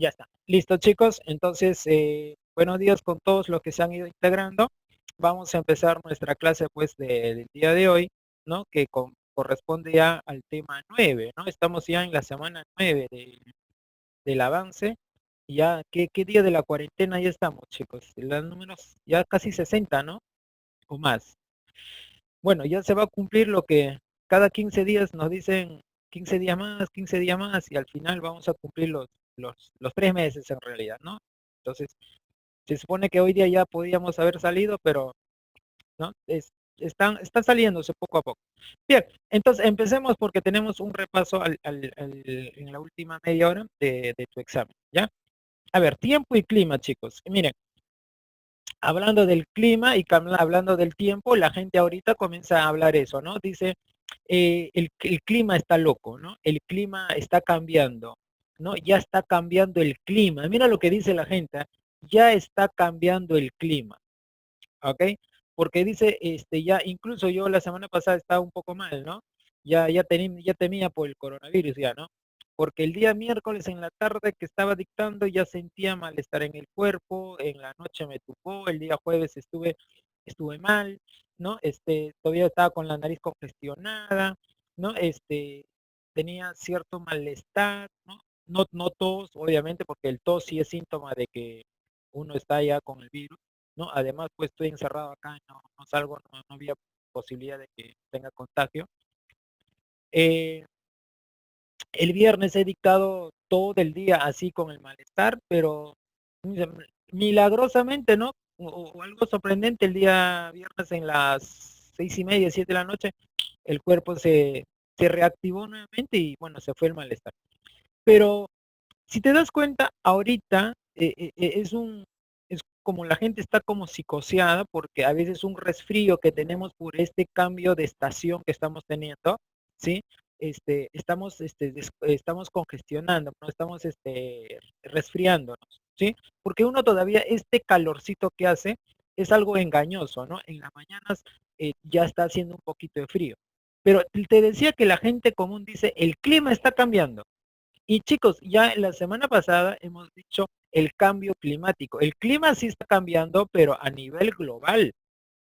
Ya está. Listo, chicos. Entonces, buenos días con todos los que se han ido integrando. Vamos a empezar nuestra clase, pues, del día de hoy, ¿no? Que corresponde ya al tema 9, ¿no? Estamos ya en la semana 9 del avance. Ya, ¿qué día de la cuarentena ya estamos, chicos? Los números ya casi 60, ¿no? O más. Bueno, ya se va a cumplir lo que cada 15 días nos dicen 15 días más, y al final vamos a cumplir los 3 meses en realidad, ¿no? Entonces, se supone que hoy día ya podíamos haber salido, pero no, están saliéndose poco a poco. Bien, entonces empecemos porque tenemos un repaso en la última media hora de tu examen, ¿ya? A ver, tiempo y clima, chicos. Miren, hablando del clima y hablando del tiempo, la gente ahorita comienza a hablar eso, ¿no? Dice, el clima está loco, ¿no? El clima está cambiando, ¿no? Ya está cambiando el clima. Mira lo que dice la gente, ¿eh? Ya está cambiando el clima, ¿ok? Porque dice, ya, incluso yo la semana pasada estaba un poco mal, ¿no? Ya temía por el coronavirus, ya, ¿no? Porque el día miércoles en la tarde que estaba dictando ya sentía malestar en el cuerpo, en la noche me tupó, el día jueves estuve mal, ¿no? Todavía estaba con la nariz congestionada, ¿no? Tenía cierto malestar, ¿no? No tos, obviamente, porque el tos sí es síntoma de que uno está ya con el virus, ¿no? Además, pues estoy encerrado acá, no salgo, no había posibilidad de que tenga contagio. Eh, el viernes he dictado todo el día así con el malestar, pero milagrosamente, ¿no? O algo sorprendente, el día viernes en las 6:30, 7 de la noche, el cuerpo se reactivó nuevamente y bueno, se fue el malestar. Pero si te das cuenta, ahorita es como la gente está como psicoseada porque a veces un resfrío que tenemos por este cambio de estación que estamos teniendo, ¿sí? Estamos congestionando, no estamos resfriándonos, ¿sí? Porque uno todavía, este calorcito que hace es algo engañoso, ¿no? En las mañanas ya está haciendo un poquito de frío. Pero te decía que la gente común dice, el clima está cambiando. Y chicos, ya la semana pasada hemos dicho el cambio climático. El clima sí está cambiando, pero a nivel global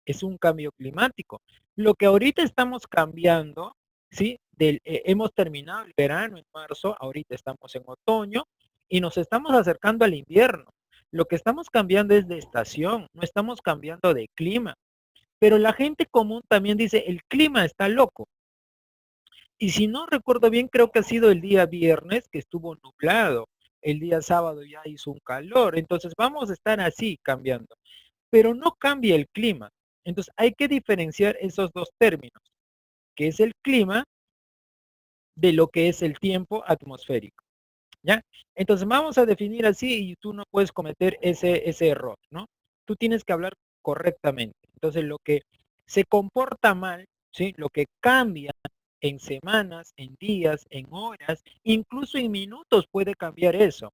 es un cambio climático. Lo que ahorita estamos cambiando, ¿sí? Hemos terminado el verano en marzo, ahorita estamos en otoño y nos estamos acercando al invierno. Lo que estamos cambiando es de estación, no estamos cambiando de clima. Pero la gente común también dice, el clima está loco. Y si no recuerdo bien, creo que ha sido el día viernes que estuvo nublado. El día sábado ya hizo un calor. Entonces vamos a estar así cambiando. Pero no cambia el clima. Entonces hay que diferenciar esos dos términos, que es el clima de lo que es el tiempo atmosférico. ¿Ya? Entonces vamos a definir así y tú no puedes cometer ese error, ¿no? Tú tienes que hablar correctamente. Entonces lo que se comporta mal, ¿sí? Lo que cambia en semanas, en días, en horas, incluso en minutos puede cambiar eso.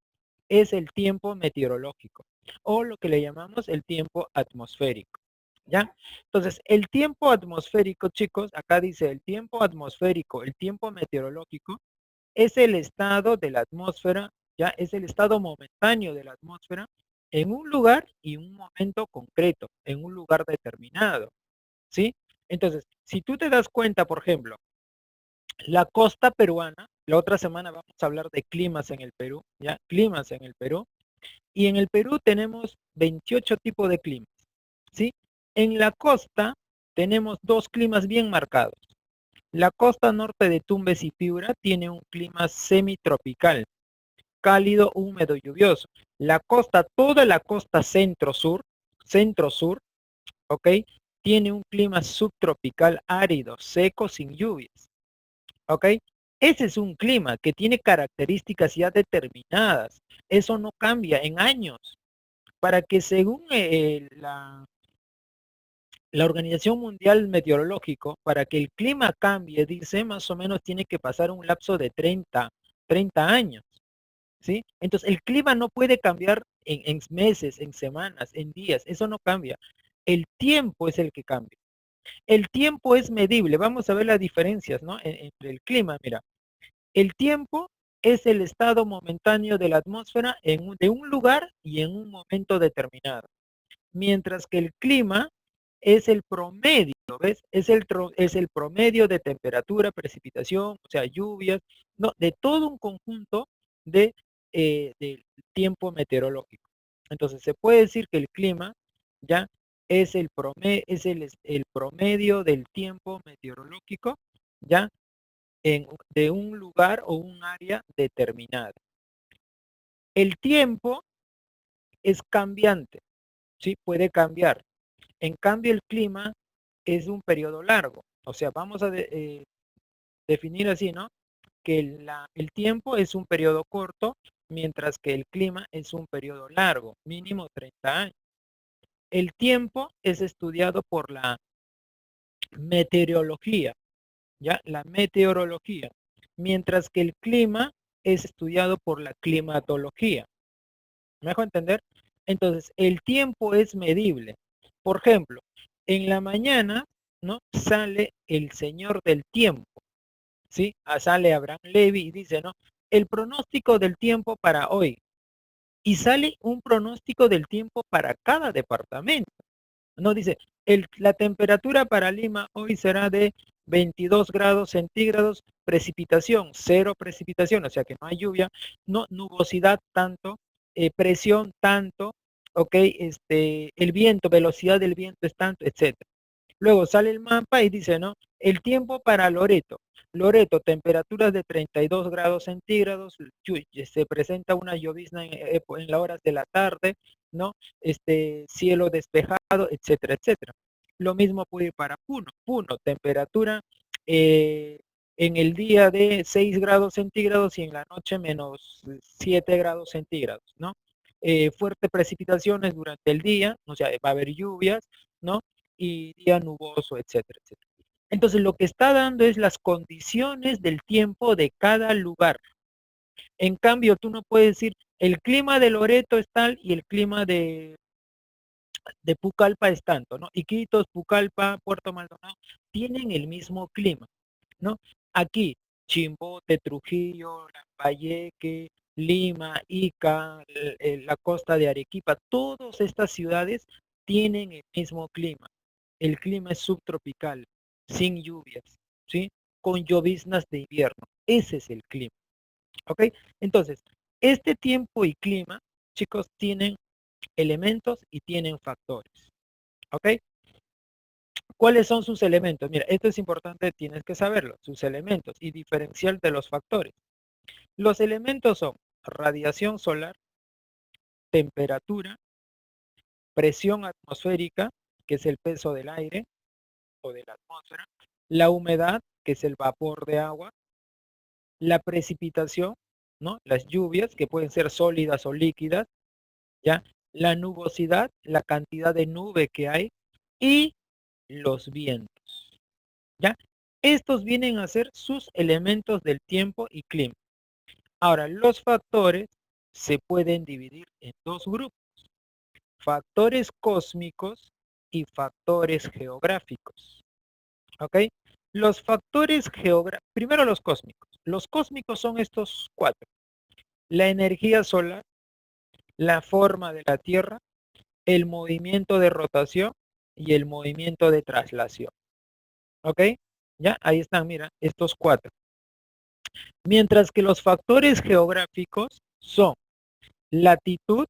Es el tiempo meteorológico o lo que le llamamos el tiempo atmosférico. ¿Ya? Entonces, el tiempo atmosférico, chicos, acá dice el tiempo atmosférico, el tiempo meteorológico, es el estado de la atmósfera, ya es el estado momentáneo de la atmósfera en un lugar y un momento concreto, en un lugar determinado, ¿sí? Entonces, si tú te das cuenta, por ejemplo, la costa peruana, la otra semana vamos a hablar de climas en el Perú, ¿ya? Climas en el Perú, y en el Perú tenemos 28 tipos de climas, ¿sí? En la costa tenemos dos climas bien marcados. La costa norte de Tumbes y Piura tiene un clima semitropical, cálido, húmedo y lluvioso. La costa, toda la costa centro-sur, ¿ok? Tiene un clima subtropical árido, seco, sin lluvias, ¿ok? Ese es un clima que tiene características ya determinadas. Eso no cambia en años. Para que según la Organización Mundial Meteorológico, para que el clima cambie, dice, más o menos tiene que pasar un lapso de 30 años. ¿Sí? Entonces, el clima no puede cambiar en meses, en semanas, en días, eso no cambia. El tiempo es el que cambia. El tiempo es medible, vamos a ver las diferencias, ¿no? Entre el clima, mira, el tiempo es el estado momentáneo de la atmósfera de un lugar y en un momento determinado. Mientras que el clima es el promedio, ¿ves? Es el promedio de temperatura, precipitación, o sea, lluvias, no, de todo un conjunto de tiempo meteorológico. Entonces, se puede decir que el clima ya es el promedio del tiempo meteorológico, ya de un lugar o un área determinada. El tiempo es cambiante, ¿sí? Puede cambiar. En cambio, el clima es un periodo largo. O sea, vamos a definir así, ¿no? Que el tiempo es un periodo corto, mientras que el clima es un periodo largo, mínimo 30 años. El tiempo es estudiado por la meteorología, ¿ya? La meteorología, mientras que el clima es estudiado por la climatología. ¿Me dejo entender? Entonces, el tiempo es medible. Por ejemplo, en la mañana, ¿no? Sale el señor del tiempo, ¿sí? Sale Abraham Levy y dice, ¿no? El pronóstico del tiempo para hoy. Y sale un pronóstico del tiempo para cada departamento. No dice, la temperatura para Lima hoy será de 22 grados centígrados, precipitación, cero precipitación, o sea que no hay lluvia, no nubosidad tanto, presión tanto, ok, el viento, velocidad del viento es tanto, etcétera. Luego sale el mapa y dice, ¿no? El tiempo para Loreto. Loreto, temperaturas de 32 grados centígrados, se presenta una llovizna en las horas de la tarde, ¿no? Cielo despejado, etcétera, etcétera. Lo mismo puede ir para Puno. Puno, temperatura eh, en el día de 6 grados centígrados y en la noche menos 7 grados centígrados, ¿no? Fuertes precipitaciones durante el día, o sea, va a haber lluvias, ¿no? Y día nuboso, etcétera, etcétera. Entonces, lo que está dando es las condiciones del tiempo de cada lugar. En cambio, tú no puedes decir, el clima de Loreto es tal y el clima de Pucallpa es tanto, ¿no? Iquitos, Pucallpa, Puerto Maldonado, tienen el mismo clima, ¿no? Aquí, Chimbote, Trujillo, Lambayeque, Lima, Ica, la costa de Arequipa, todas estas ciudades tienen el mismo clima. El clima es subtropical, sin lluvias, ¿sí? Con lloviznas de invierno. Ese es el clima, ¿ok? Entonces, este tiempo y clima, chicos, tienen elementos y tienen factores, ¿ok? ¿Cuáles son sus elementos? Mira, esto es importante, tienes que saberlo, sus elementos y diferencial de los factores. Los elementos son radiación solar, temperatura, presión atmosférica, que es el peso del aire o de la atmósfera, la humedad, que es el vapor de agua, la precipitación, ¿no? Las lluvias, que pueden ser sólidas o líquidas, ¿ya? La nubosidad, la cantidad de nube que hay, y los vientos, ¿ya? Estos vienen a ser sus elementos del tiempo y clima. Ahora, los factores se pueden dividir en dos grupos, factores cósmicos y factores geográficos, ¿ok? Los factores geográficos, primero los cósmicos. Los cósmicos son estos cuatro: la energía solar, la forma de la Tierra, el movimiento de rotación y el movimiento de traslación. ¿Ok? Ya, ahí están, mira, estos cuatro. Mientras que los factores geográficos son latitud,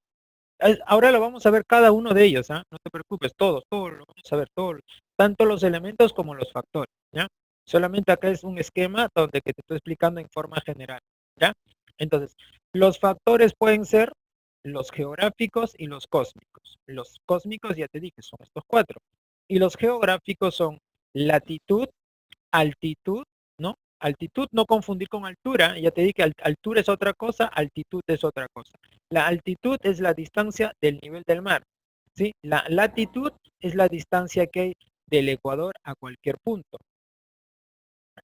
ahora lo vamos a ver cada uno de ellos, ¿ah? No te preocupes, todos lo vamos a ver, todos, tanto los elementos como los factores, ¿ya? Solamente acá es un esquema donde que te estoy explicando en forma general, ¿ya? Entonces, los factores pueden ser los geográficos y los cósmicos. Los cósmicos, ya te dije, son estos cuatro. Y los geográficos son latitud, altitud, ¿no? Altitud, no confundir con altura, ya te dije que altura es otra cosa, altitud es otra cosa. La altitud es la distancia del nivel del mar, ¿sí? La latitud es la distancia que hay del Ecuador a cualquier punto.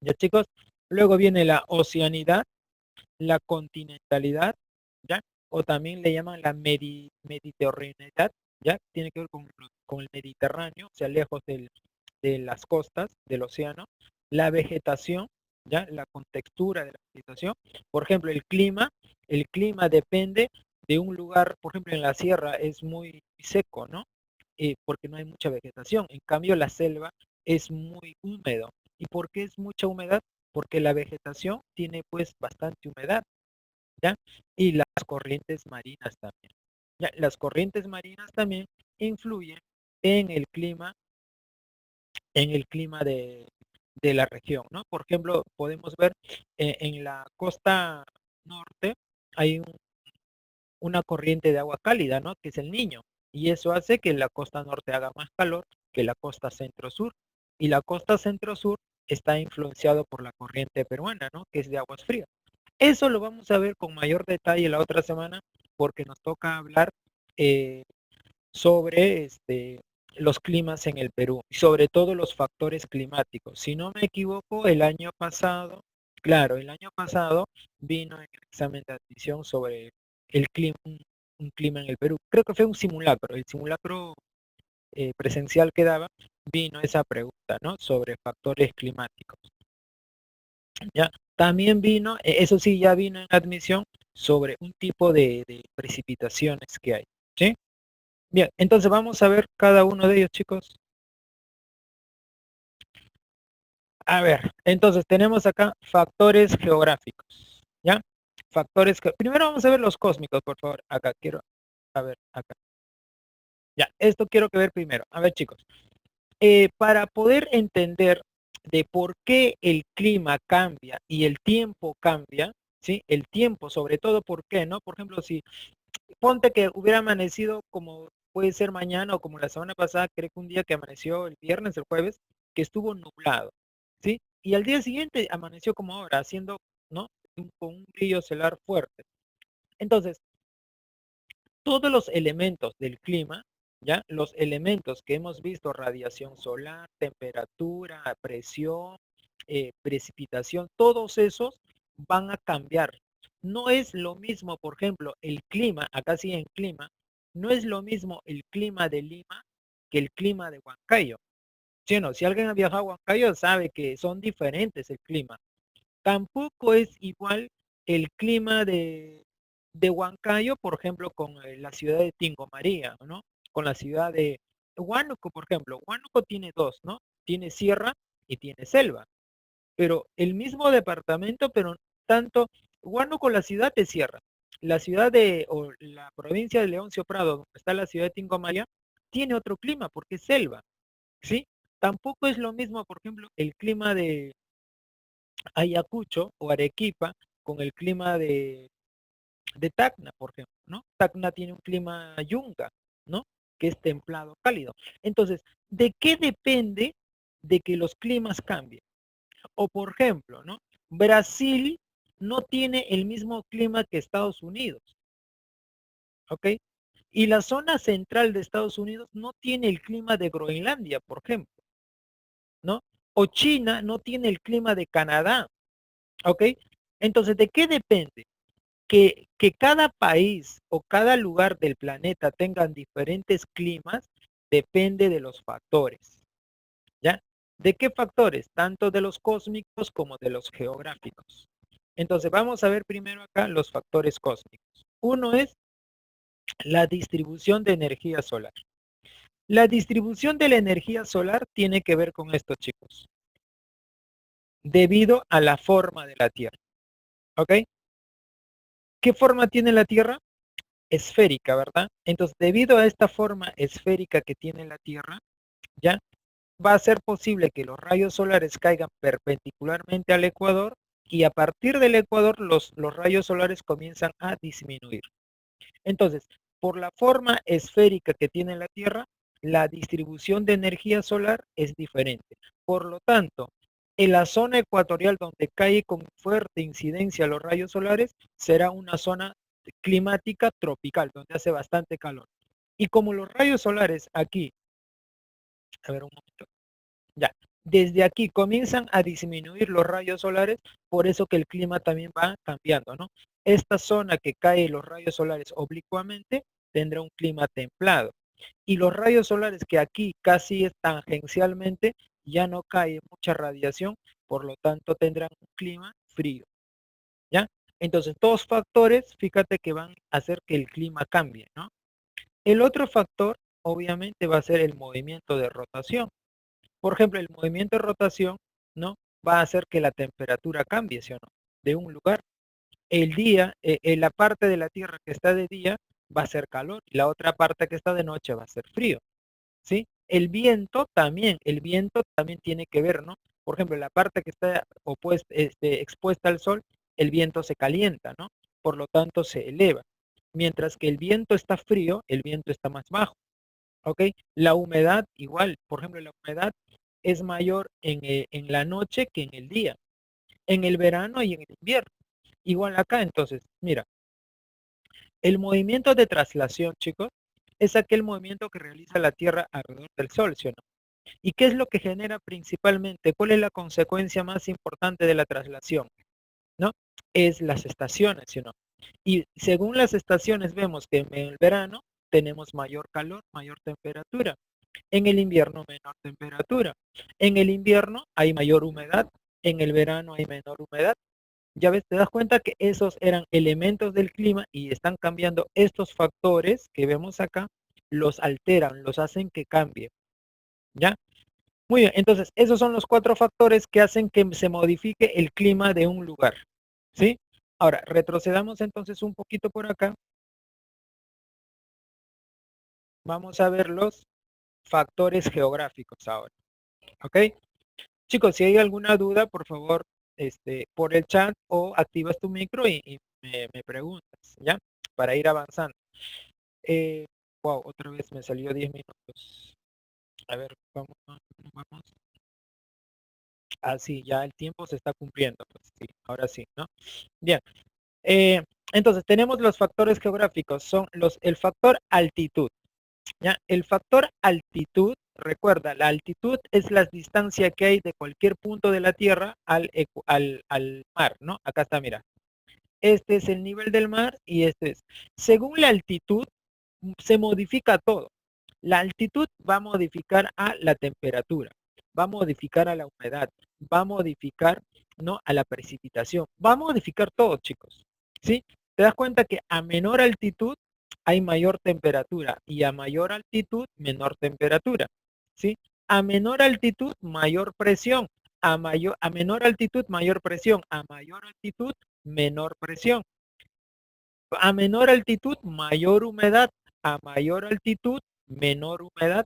¿Ya, chicos? Luego viene la oceanidad, la continentalidad, ¿ya? O también le llaman la mediterraneidad, ¿ya? Tiene que ver con el Mediterráneo, o sea, lejos de las costas del océano. La vegetación, ¿ya? La contextura de la situación. Por ejemplo, el clima depende de un lugar, por ejemplo, en la sierra es muy seco, ¿no? Porque no hay mucha vegetación. En cambio, la selva es muy húmedo. ¿Y por qué es mucha humedad? Porque la vegetación tiene pues bastante humedad, ¿ya? Y las corrientes marinas también. ¿Ya? Las corrientes marinas también influyen en el clima de la región, ¿no? Por ejemplo, podemos ver en la costa norte hay una corriente de agua cálida, ¿no? Que es el Niño. Y eso hace que la costa norte haga más calor que la costa centro-sur. Y la costa centro-sur está influenciado por la corriente peruana, ¿no? Que es de aguas frías. Eso lo vamos a ver con mayor detalle la otra semana porque nos toca hablar eh, sobre los climas en el Perú y sobre todo los factores climáticos. Si no me equivoco, el año pasado, claro, el año pasado vino en el examen de admisión sobre el clima, un clima en el Perú. Creo que fue un simulacro, el simulacro presencial que daba, vino esa pregunta, ¿no? Sobre factores climáticos. ¿Ya? También vino, eso sí, ya vino en admisión sobre un tipo de precipitaciones que hay, ¿sí? Bien, entonces vamos a ver cada uno de ellos, chicos. A ver, entonces tenemos acá factores geográficos, ¿ya? Primero vamos a ver los cósmicos, por favor. Acá quiero, a ver, acá. Ya, esto quiero que ver primero. A ver, chicos. Para poder entender de por qué el clima cambia y el tiempo cambia, ¿sí? El tiempo, sobre todo, ¿por qué, no? Por ejemplo, si ponte que hubiera amanecido como puede ser mañana o como la semana pasada, creo que un día que amaneció el viernes, el jueves, que estuvo nublado, ¿sí? Y al día siguiente amaneció como ahora, haciendo, ¿no? Con un brillo solar fuerte. Entonces, todos los elementos del clima, ¿ya? Los elementos que hemos visto, radiación solar, temperatura, presión, precipitación, todos esos van a cambiar. No es lo mismo, por ejemplo, el clima, acá sí en clima, no es lo mismo el clima de Lima que el clima de Huancayo. ¿Sí o no? Si alguien ha viajado a Huancayo sabe que son diferentes el clima. Tampoco es igual el clima de Huancayo, por ejemplo, con la ciudad de Tingo María, ¿no? Con la ciudad de Huánuco, por ejemplo. Huánuco tiene dos, ¿no? Tiene sierra y tiene selva. Pero el mismo departamento, pero tanto Huánuco, la ciudad de sierra. La ciudad o la provincia de Leoncio Prado, donde está la ciudad de Tingo María, tiene otro clima porque es selva, ¿sí? Tampoco es lo mismo, por ejemplo, el clima de Ayacucho o Arequipa con el clima de Tacna, por ejemplo, ¿no? Tacna tiene un clima yunga, ¿no? Que es templado, cálido. Entonces, ¿de qué depende de que los climas cambien? O por ejemplo, ¿no? Brasil no tiene el mismo clima que Estados Unidos, ¿ok? Y la zona central de Estados Unidos no tiene el clima de Groenlandia, por ejemplo, ¿no? O China no tiene el clima de Canadá, ¿ok? Entonces, ¿de qué depende? Que cada país o cada lugar del planeta tengan diferentes climas depende de los factores, ¿ya? ¿De qué factores? Tanto de los cósmicos como de los geográficos. Entonces vamos a ver primero acá los factores cósmicos. Uno es la distribución de energía solar. La distribución de la energía solar tiene que ver con esto, chicos, debido a la forma de la Tierra, ¿ok? ¿Qué forma tiene la Tierra? Esférica, ¿verdad? Entonces, debido a esta forma esférica que tiene la Tierra, ya va a ser posible que los rayos solares caigan perpendicularmente al ecuador y a partir del ecuador los rayos solares comienzan a disminuir. Entonces, por la forma esférica que tiene la Tierra, la distribución de energía solar es diferente. Por lo tanto, en la zona ecuatorial donde cae con fuerte incidencia los rayos solares, será una zona climática tropical, donde hace bastante calor. Y como los rayos solares aquí, a ver un momento, ya, desde aquí comienzan a disminuir los rayos solares, por eso que el clima también va cambiando, ¿no? Esta zona que cae los rayos solares oblicuamente tendrá un clima templado. Y los rayos solares que aquí casi es tangencialmente, ya no cae mucha radiación, por lo tanto tendrán un clima frío, ¿ya? Entonces, dos factores, fíjate que van a hacer que el clima cambie, ¿no? El otro factor, obviamente, va a ser el movimiento de rotación. Por ejemplo, el movimiento de rotación, ¿no? Va a hacer que la temperatura cambie, ¿sí o no? De un lugar. El día, en la parte de la Tierra que está de día va a ser calor y la otra parte que está de noche va a ser frío, ¿sí? El viento también tiene que ver, ¿no? Por ejemplo, la parte que está expuesta al sol, el viento se calienta, ¿no? Por lo tanto, se eleva. Mientras que el viento está frío, el viento está más bajo, ¿ok? La humedad, igual, por ejemplo, la humedad es mayor en la noche que en el día, en el verano y en el invierno. Igual acá, entonces, mira, el movimiento de traslación, chicos, es aquel movimiento que realiza la Tierra alrededor del Sol, ¿sí o no? ¿Y qué es lo que genera principalmente? ¿Cuál es la consecuencia más importante de la traslación? ¿No? Es las estaciones, ¿sí o no? Y según las estaciones vemos que en el verano tenemos mayor calor, mayor temperatura. En el invierno menor temperatura. En el invierno hay mayor humedad. En el verano hay menor humedad. Ya ves, te das cuenta que esos eran elementos del clima y están cambiando estos factores que vemos acá, los alteran, los hacen que cambie. ¿Ya? Muy bien, entonces esos son los cuatro factores que hacen que se modifique el clima de un lugar. ¿Sí? Ahora, retrocedamos entonces un poquito por acá. Vamos a ver los factores geográficos ahora. ¿Ok? Chicos, si hay alguna duda, por favor, por el chat o activas tu micro y me preguntas, ¿ya? Para ir avanzando. Wow, otra vez me salió 10 minutos. A ver, vamos, vamos. Ah, sí, ya el tiempo se está cumpliendo. Pues, sí, ahora sí, ¿no? Bien. Entonces, tenemos los factores geográficos. Son el factor altitud. ¿Ya? El factor altitud, recuerda, la altitud es la distancia que hay de cualquier punto de la Tierra al mar, ¿no? Acá está, mira. Este es el nivel del mar y este es. Según la altitud, se modifica todo. La altitud va a modificar a la temperatura, va a modificar a la humedad, va a modificar, ¿no?, a la precipitación, va a modificar todo, chicos. ¿Sí? Te das cuenta que a menor altitud hay mayor temperatura y a mayor altitud menor temperatura. ¿Sí? A menor altitud mayor presión, a menor altitud mayor presión, a mayor altitud menor presión. A menor altitud, mayor humedad. A mayor altitud, menor humedad.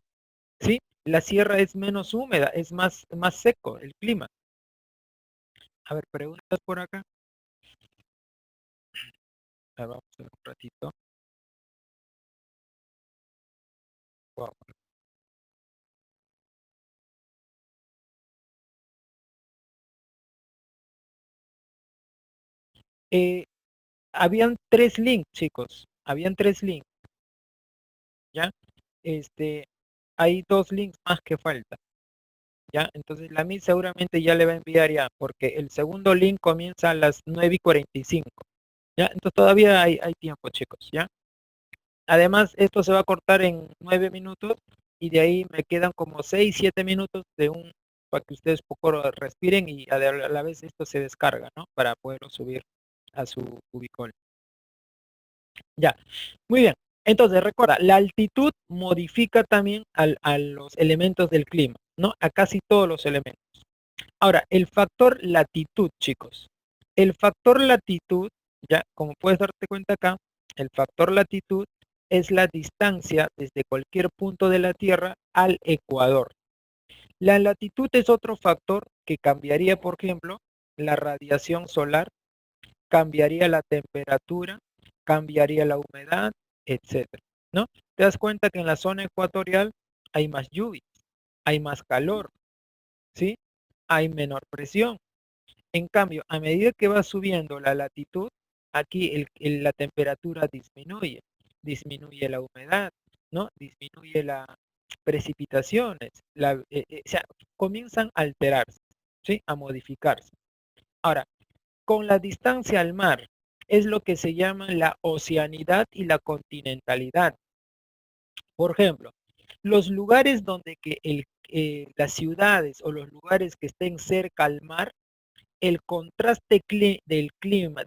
¿Sí? La sierra es menos húmeda, es más seco el clima. A ver, preguntas por acá. A ver, vamos a ver un ratito. Wow. Eh, habían 3 links, chicos. Habían 3 links, ¿ya? Hay 2 links más que faltan, ¿ya? Entonces la MIT seguramente ya le va a enviar ya, porque el segundo link comienza a las 9:45, ¿ya? Entonces todavía hay tiempo, chicos, ¿ya? Además, esto se va a cortar en 9 minutos y de ahí me quedan como 6, 7 minutos para que ustedes poco respiren y a la vez esto se descarga, ¿no? Para poderlo subir a su cubicol. Ya, muy bien. Entonces, recuerda, la altitud modifica también a los elementos del clima, ¿no? A casi todos los elementos. Ahora, el factor latitud, chicos. El factor latitud, ya, como puedes darte cuenta acá, el factor latitud es la distancia desde cualquier punto de la Tierra al ecuador. La latitud es otro factor que cambiaría, por ejemplo, la radiación solar, cambiaría la temperatura, cambiaría la humedad, etcétera, ¿no? Te das cuenta que en la zona ecuatorial hay más lluvias, hay más calor, ¿sí? Hay menor presión. En cambio, a medida que va subiendo la latitud, aquí la temperatura disminuye la humedad, ¿no? Disminuye las precipitaciones, o sea, comienzan a alterarse, ¿sí? A modificarse. Ahora, con la distancia al mar, es lo que se llama la oceanidad y la continentalidad. Por ejemplo, los lugares donde que las ciudades o los lugares que estén cerca al mar, el contraste del clima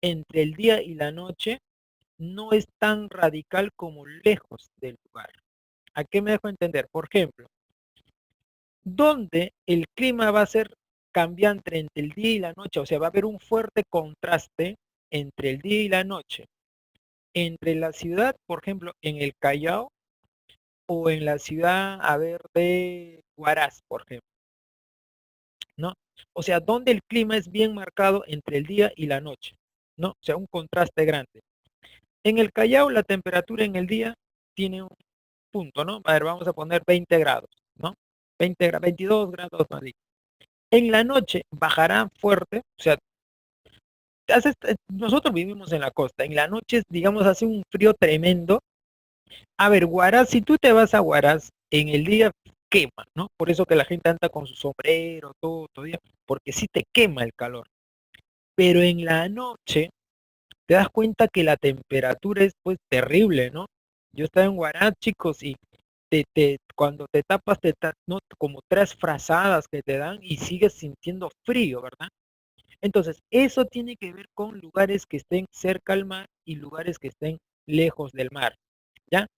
entre el día y la noche no es tan radical como lejos del lugar. ¿A qué me dejo entender? Por ejemplo, donde el clima va a ser cambiante entre el día y la noche, o sea, va a haber un fuerte contraste entre el día y la noche, entre la ciudad, por ejemplo, en el Callao o en la ciudad, a ver, de Huaraz, por ejemplo, ¿no? O sea, donde el clima es bien marcado entre el día y la noche, ¿no? O sea, un contraste grande. En el Callao la temperatura en el día tiene un punto, ¿no? A ver, vamos a poner 20 grados, ¿no? 22 grados Madrid. En la noche bajará fuerte, o sea, nosotros vivimos en la costa, en la noche, digamos, hace un frío tremendo. A ver, Huaraz, si tú te vas a Huaraz, en el día quema, ¿no? Por eso que la gente anda con su sombrero, todo día, porque sí te quema el calor. Pero en la noche te das cuenta que la temperatura es pues terrible, ¿no? Yo estaba en Huaraz, chicos, y cuando te tapas, ¿no? Como tres frazadas que te dan y sigues sintiendo frío, ¿verdad? Entonces, eso tiene que ver con lugares que estén cerca al mar y lugares que estén lejos del mar, ¿ya?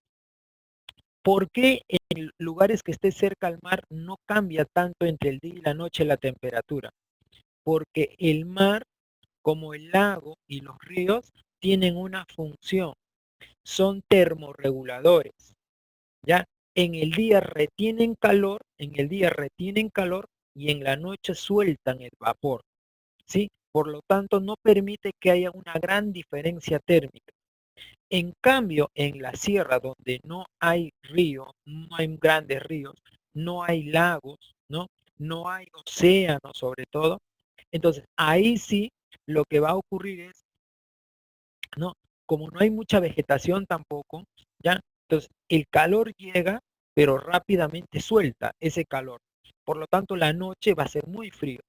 ¿Por qué en lugares que esté cerca al mar no cambia tanto entre el día y la noche la temperatura? Porque el mar, como el lago y los ríos, tienen una función, son termorreguladores, ¿ya? En el día retienen calor y en la noche sueltan el vapor, ¿sí? Por lo tanto, no permite que haya una gran diferencia térmica. En cambio, en la sierra donde no hay río, no hay grandes ríos, no hay lagos, ¿no? No hay océano sobre todo. Entonces, ahí sí lo que va a ocurrir es, ¿no? Como no hay mucha vegetación tampoco, ¿ya? Entonces, el calor llega, pero rápidamente suelta ese calor. Por lo tanto, la noche va a ser muy frío.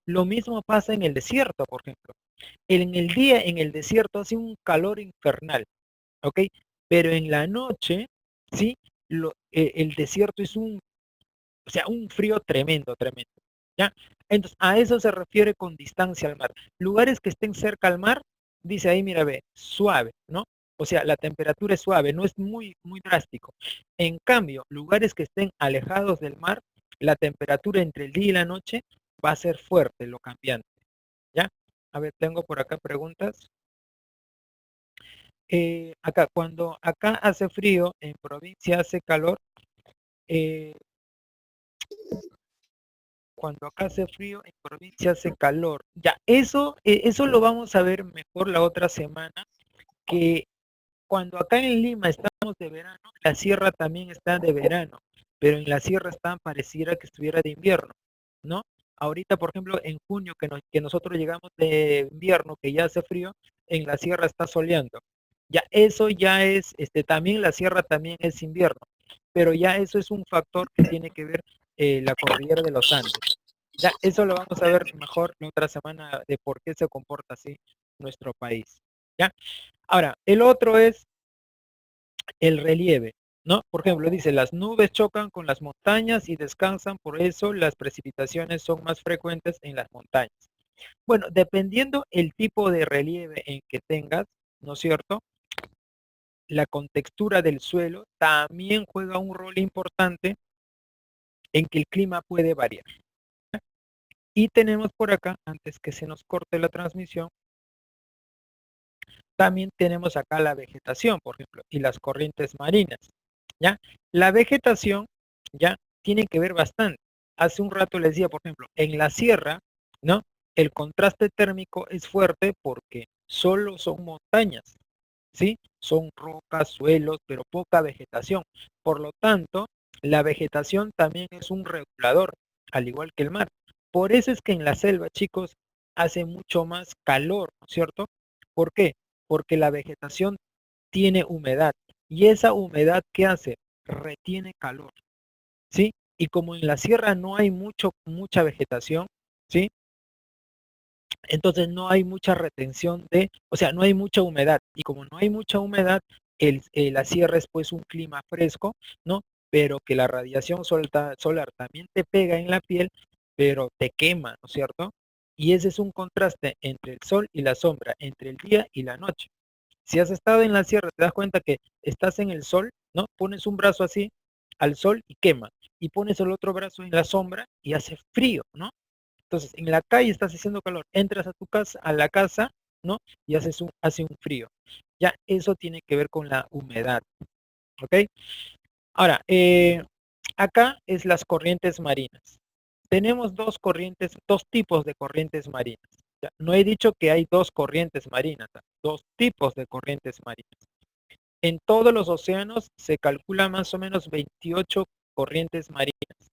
Lo mismo pasa en el desierto, por ejemplo. En el día, en el desierto hace un calor infernal, ¿ok? Pero en la noche, ¿sí? El desierto es o sea, un frío tremendo, tremendo, ¿ya? Entonces, a eso se refiere con distancia al mar. Lugares que estén cerca al mar, dice ahí, mira, ve, suave, ¿no? O sea, la temperatura es suave, no es muy drástico. En cambio, lugares que estén alejados del mar, la temperatura entre el día y la noche va a ser fuerte, lo cambiante, ¿ya? A ver, tengo por acá preguntas. Acá, cuando acá hace frío, en provincia hace calor, eh, cuando acá hace frío, en provincia hace calor. Ya, eso lo vamos a ver mejor la otra semana, que cuando acá en Lima estamos de verano, la sierra también está de verano, pero en la sierra está pareciera que estuviera de invierno, ¿no? Ahorita, por ejemplo, en junio que nosotros llegamos de invierno, que ya hace frío, en la sierra está soleando. Ya eso ya es, también la sierra también es invierno, pero ya eso es un factor que tiene que ver la cordillera de los Andes. Ya eso lo vamos a ver mejor la otra semana de por qué se comporta así nuestro país. ¿Ya? Ahora, el otro es el relieve, ¿no? Por ejemplo, dice, las nubes chocan con las montañas y descansan, por eso las precipitaciones son más frecuentes en las montañas. Bueno, dependiendo el tipo de relieve en que tengas, ¿no es cierto? La contextura del suelo también juega un rol importante en que el clima puede variar. Y tenemos por acá, antes que se nos corte la transmisión, también tenemos acá la vegetación, por ejemplo, y las corrientes marinas, ¿ya? La vegetación, ¿ya? Tiene que ver bastante. Hace un rato les decía, por ejemplo, en la sierra, ¿no? El contraste térmico es fuerte porque solo son montañas, ¿sí? Son rocas, suelos, pero poca vegetación. Por lo tanto, la vegetación también es un regulador, al igual que el mar. Por eso es que en la selva, chicos, hace mucho más calor, ¿no es cierto? ¿Por qué? Porque la vegetación tiene humedad y esa humedad, ¿qué hace? Retiene calor, ¿sí? Y como en la sierra no hay mucha vegetación, ¿sí? Entonces no hay mucha retención o sea, no hay mucha humedad. Y como no hay mucha humedad, la sierra es pues un clima fresco, ¿no? pero que la radiación solar también te pega en la piel, pero te quema, ¿no es cierto? Y ese es un contraste entre el sol y la sombra, entre el día y la noche. Si has estado en la sierra, te das cuenta que estás en el sol, ¿no? Pones un brazo así al sol y quema, y pones el otro brazo en la sombra y hace frío, ¿no? Entonces, en la calle estás haciendo calor, entras a tu casa, a la casa, ¿no? Y hace un frío. Ya eso tiene que ver con la humedad, ¿ok? Ahora, acá es las corrientes marinas. Tenemos dos tipos de corrientes marinas. Ya, no he dicho que hay dos corrientes marinas, dos tipos de corrientes marinas. En todos los océanos se calcula más o menos 28 corrientes marinas.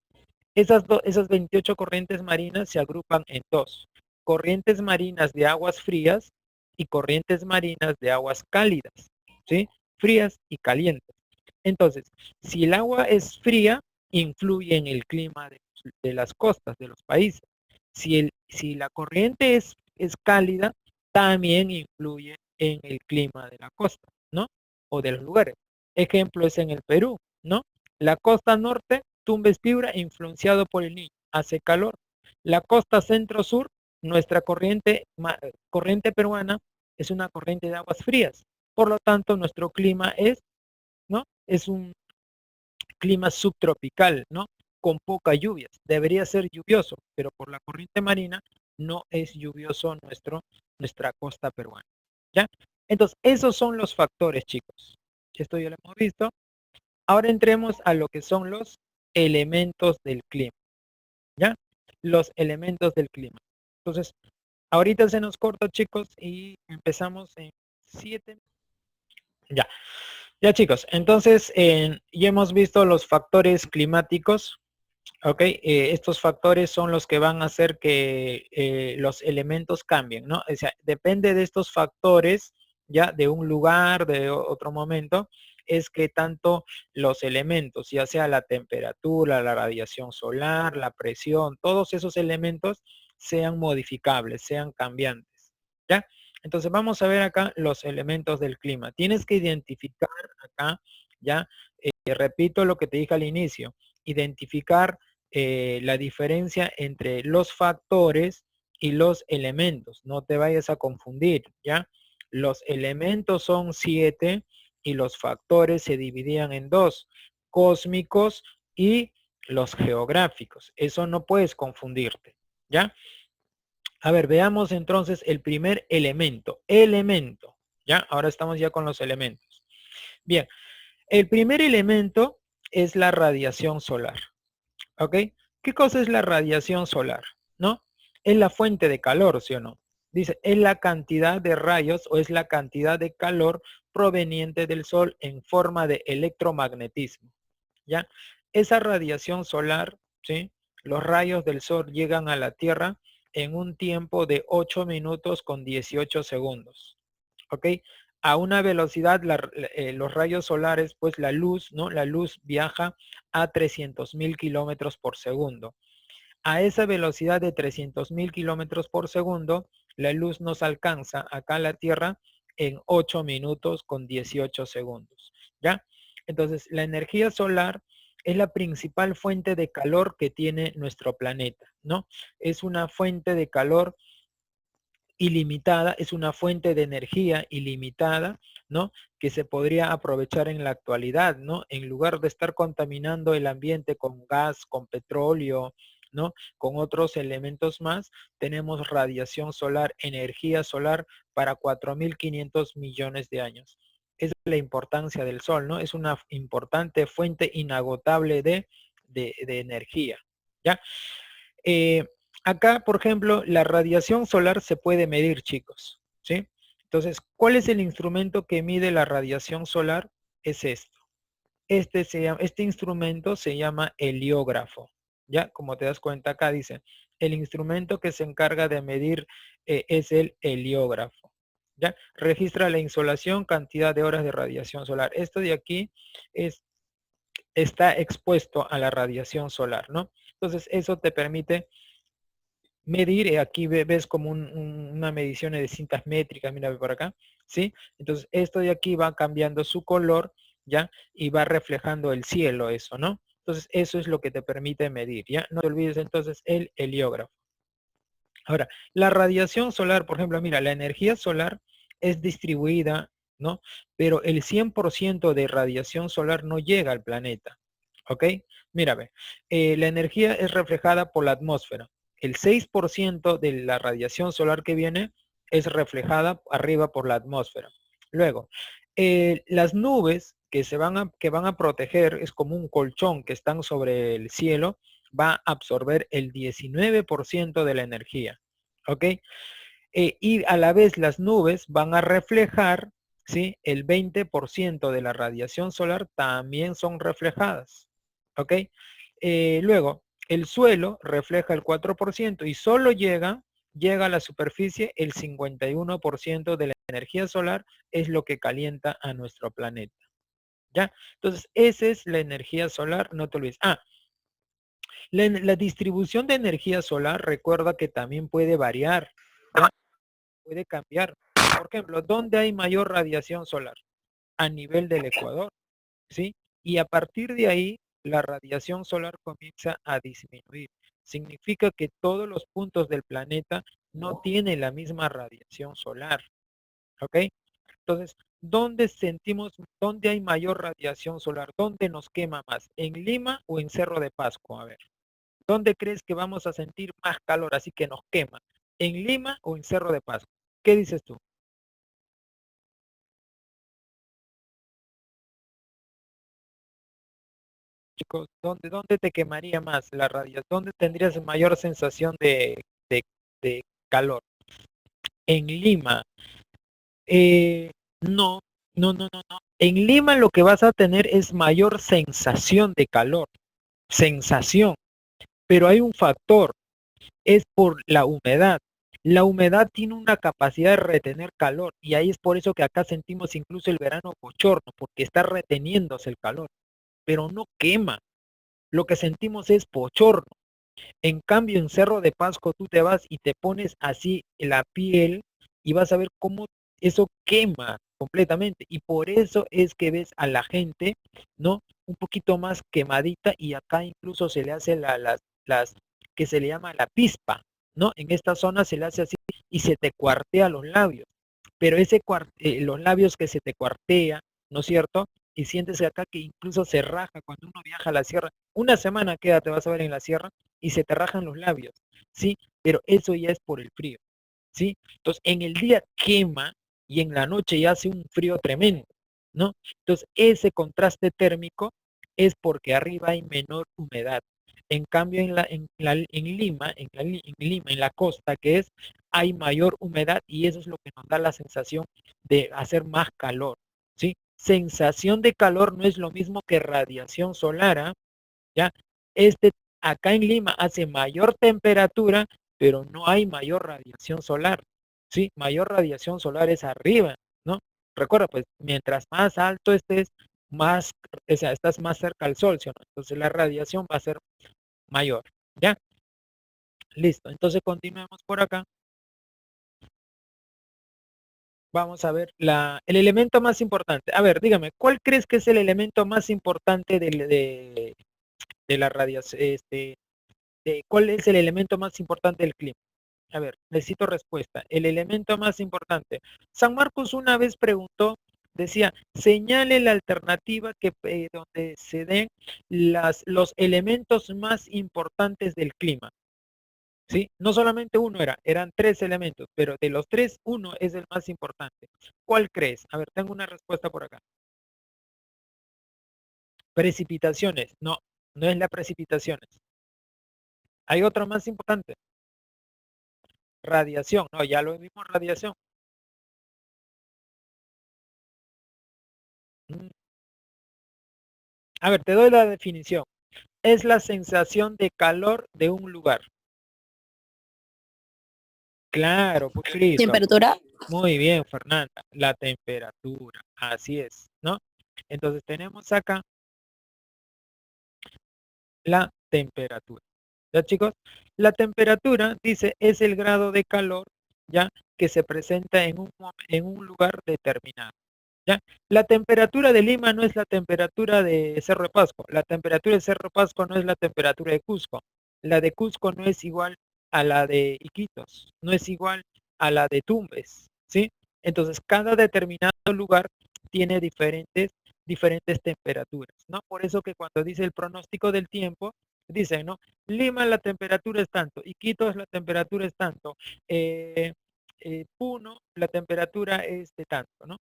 Esas 28 corrientes marinas se agrupan en dos: corrientes marinas de aguas frías y corrientes marinas de aguas cálidas, ¿sí? Frías y calientes. Entonces, si el agua es fría, influye en el clima de las costas, de los países. Si la corriente es cálida, también influye en el clima de la costa, ¿no? O de los lugares. Ejemplo es en el Perú, ¿no? La costa norte, Tumbes Piura, influenciado por el Niño, hace calor. La costa centro-sur, nuestra corriente peruana, es una corriente de aguas frías. Por lo tanto, nuestro clima es, ¿no? Es un clima subtropical, ¿no? Con pocas lluvias. Debería ser lluvioso, pero por la corriente marina no es lluvioso nuestra costa peruana. ¿Ya? Entonces, esos son los factores, chicos. Esto ya lo hemos visto. Ahora entremos a lo que son los elementos del clima. ¿Ya? Los elementos del clima. Entonces, ahorita se nos corta, chicos, y empezamos en 7. Ya. Ya, chicos, entonces ya hemos visto los factores climáticos. Ok, estos factores son los que van a hacer que los elementos cambien, ¿no? O sea, depende de estos factores, ya de un lugar, de otro momento, es que tanto los elementos, ya sea la temperatura, la radiación solar, la presión, todos esos elementos sean modificables, sean cambiantes, ¿ya? Entonces vamos a ver acá los elementos del clima. Tienes que identificar acá, ya, repito lo que te dije al inicio, identificar la diferencia entre los factores y los elementos. No te vayas a confundir, ¿ya? Los elementos son 7 y los factores se dividían en dos: cósmicos y los geográficos. Eso no puedes confundirte, ¿ya? A ver, veamos entonces el primer elemento. Elemento, ¿ya? Ahora estamos ya con los elementos. Bien, el primer elemento es la radiación solar. ¿Ok? ¿Qué cosa es la radiación solar? ¿No? Es la fuente de calor, ¿sí o no? Dice, es la cantidad de rayos o es la cantidad de calor proveniente del sol en forma de electromagnetismo, ¿ya? Esa radiación solar, ¿sí? Los rayos del sol llegan a la Tierra en un tiempo de 8 minutos con 18 segundos. ¿Ok? A una velocidad, los rayos solares, pues la luz, ¿no? La luz viaja a 300.000 kilómetros por segundo. A esa velocidad de 300.000 kilómetros por segundo, la luz nos alcanza acá a la Tierra en 8 minutos con 18 segundos. ¿Ya? Entonces, la energía solar es la principal fuente de calor que tiene nuestro planeta, ¿no? Es una fuente de calor ilimitada, es una fuente de energía ilimitada, ¿no? Que se podría aprovechar en la actualidad, ¿no? En lugar de estar contaminando el ambiente con gas, con petróleo, ¿no? Con otros elementos más, tenemos radiación solar, energía solar para 4.500 millones de años. Es la importancia del sol, ¿no? Es una importante fuente inagotable de energía, ¿ya? Eh, Acá, por ejemplo, la radiación solar se puede medir, chicos, ¿sí? Entonces, ¿cuál es el instrumento que mide la radiación solar? Es esto. Este instrumento se llama heliógrafo. Ya, como te das cuenta acá dice, el instrumento que se encarga de medir es el heliógrafo. ¿Ya? Registra la insolación, cantidad de horas de radiación solar. Esto de aquí está expuesto a la radiación solar, ¿no? Entonces, eso te permite medir, aquí ves como una medición de cintas métricas, mira por acá, ¿sí? Entonces esto de aquí va cambiando su color ¿ya? Y va reflejando el cielo eso, ¿no? Entonces, eso es lo que te permite medir, ¿ya? No te olvides entonces el heliógrafo. Ahora, la radiación solar, por ejemplo, mira, la energía solar es distribuida, ¿no? Pero el 100% de radiación solar no llega al planeta, ¿ok? Mira, ve, la energía es reflejada por la atmósfera. El 6% de la radiación solar que viene es reflejada arriba por la atmósfera. Luego, las nubes que van a proteger, es como un colchón que están sobre el cielo, va a absorber el 19% de la energía, ¿ok? Y a la vez las nubes van a reflejar, ¿sí? El 20% de la radiación solar también son reflejadas, ¿ok? Luego, el suelo refleja el 4% y solo llega a la superficie el 51% de la energía solar es lo que calienta a nuestro planeta, ¿ya? Entonces, esa es la energía solar, no te olvides. La distribución de energía solar, recuerda que también puede variar, ¿ya? Puede cambiar. Por ejemplo, ¿dónde hay mayor radiación solar? A nivel del Ecuador, ¿sí? Y a partir de ahí, la radiación solar comienza a disminuir. Significa que todos los puntos del planeta no tienen la misma radiación solar, ¿ok? Entonces, dónde hay mayor radiación solar? ¿Dónde nos quema más? ¿En Lima o en Cerro de Pasco? A ver. ¿Dónde crees que vamos a sentir más calor, así que nos quema? ¿En Lima o en Cerro de Pasco? ¿Qué dices tú? Chicos, ¿dónde te quemaría más la radiación? ¿Dónde tendrías mayor sensación de, de calor? En Lima. No, no. En Lima lo que vas a tener es mayor sensación de calor. Sensación. Pero hay un factor. Es por la humedad. La humedad tiene una capacidad de retener calor y ahí es por eso que acá sentimos incluso el verano bochorno, porque está reteniéndose el calor, pero no quema. Lo que sentimos es bochorno. En cambio, en Cerro de Pasco tú te vas y te pones así la piel y vas a ver cómo eso quema completamente. Y por eso es que ves a la gente, ¿no? Un poquito más quemadita y acá incluso se le hace las que se le llama la pispa, ¿no? En esta zona se le hace así y se te cuartea los labios. Pero los labios que se te cuartea, ¿no es cierto? Y sientes acá que incluso se raja cuando uno viaja a la sierra. Una semana queda, te vas a ver en la sierra y se te rajan los labios, ¿sí? Pero eso ya es por el frío, ¿sí? Entonces, en el día quema y en la noche ya hace un frío tremendo, ¿no? Entonces, ese contraste térmico es porque arriba hay menor humedad. En cambio, en Lima, en Lima, en la costa, que es, hay mayor humedad y eso es lo que nos da la sensación de hacer más calor, ¿sí? Sensación de calor no es lo mismo que radiación solar, ¿ah? ¿Ya? Este, acá en Lima hace mayor temperatura, pero no hay mayor radiación solar, ¿sí? Mayor radiación solar es arriba, ¿no? Recuerda, pues, mientras más alto estés, más, o sea, estás más cerca al sol, ¿sí o no? Entonces la radiación va a ser mayor, ¿ya? Listo, entonces continuemos por acá. Vamos a ver el elemento más importante. A ver, dígame, ¿cuál crees que es el elemento más importante de la radiación? ¿Cuál es el elemento más importante del clima? A ver, necesito respuesta. El elemento más importante. San Marcos una vez preguntó, decía, señale la alternativa donde se den los elementos más importantes del clima. ¿Sí? No solamente uno eran tres elementos, pero de los tres, uno es el más importante. ¿Cuál crees? A ver, tengo una respuesta por acá. Precipitaciones. No, no es la precipitaciones. Hay otro más importante. Radiación. No, ya lo vimos, radiación. Mm, A ver, te doy la definición. Es la sensación de calor de un lugar. Claro, pues listo. Temperatura. Muy bien, Fernanda. La temperatura. Así es, ¿no? Entonces tenemos acá la temperatura. ¿Ya, chicos? La temperatura, dice, es el grado de calor, ¿ya? Que se presenta en un lugar determinado. ¿Ya? La temperatura de Lima no es la temperatura de Cerro de Pasco. La temperatura de Cerro de Pasco no es la temperatura de Cusco. La de Cusco no es igual a la de Iquitos. No es igual a la de Tumbes. ¿Sí? Entonces, cada determinado lugar tiene diferentes temperaturas, ¿no? Por eso que cuando dice el pronóstico del tiempo, dicen, ¿no? Lima la temperatura es tanto, Iquitos la temperatura es tanto, eh, Puno la temperatura es de tanto, ¿no?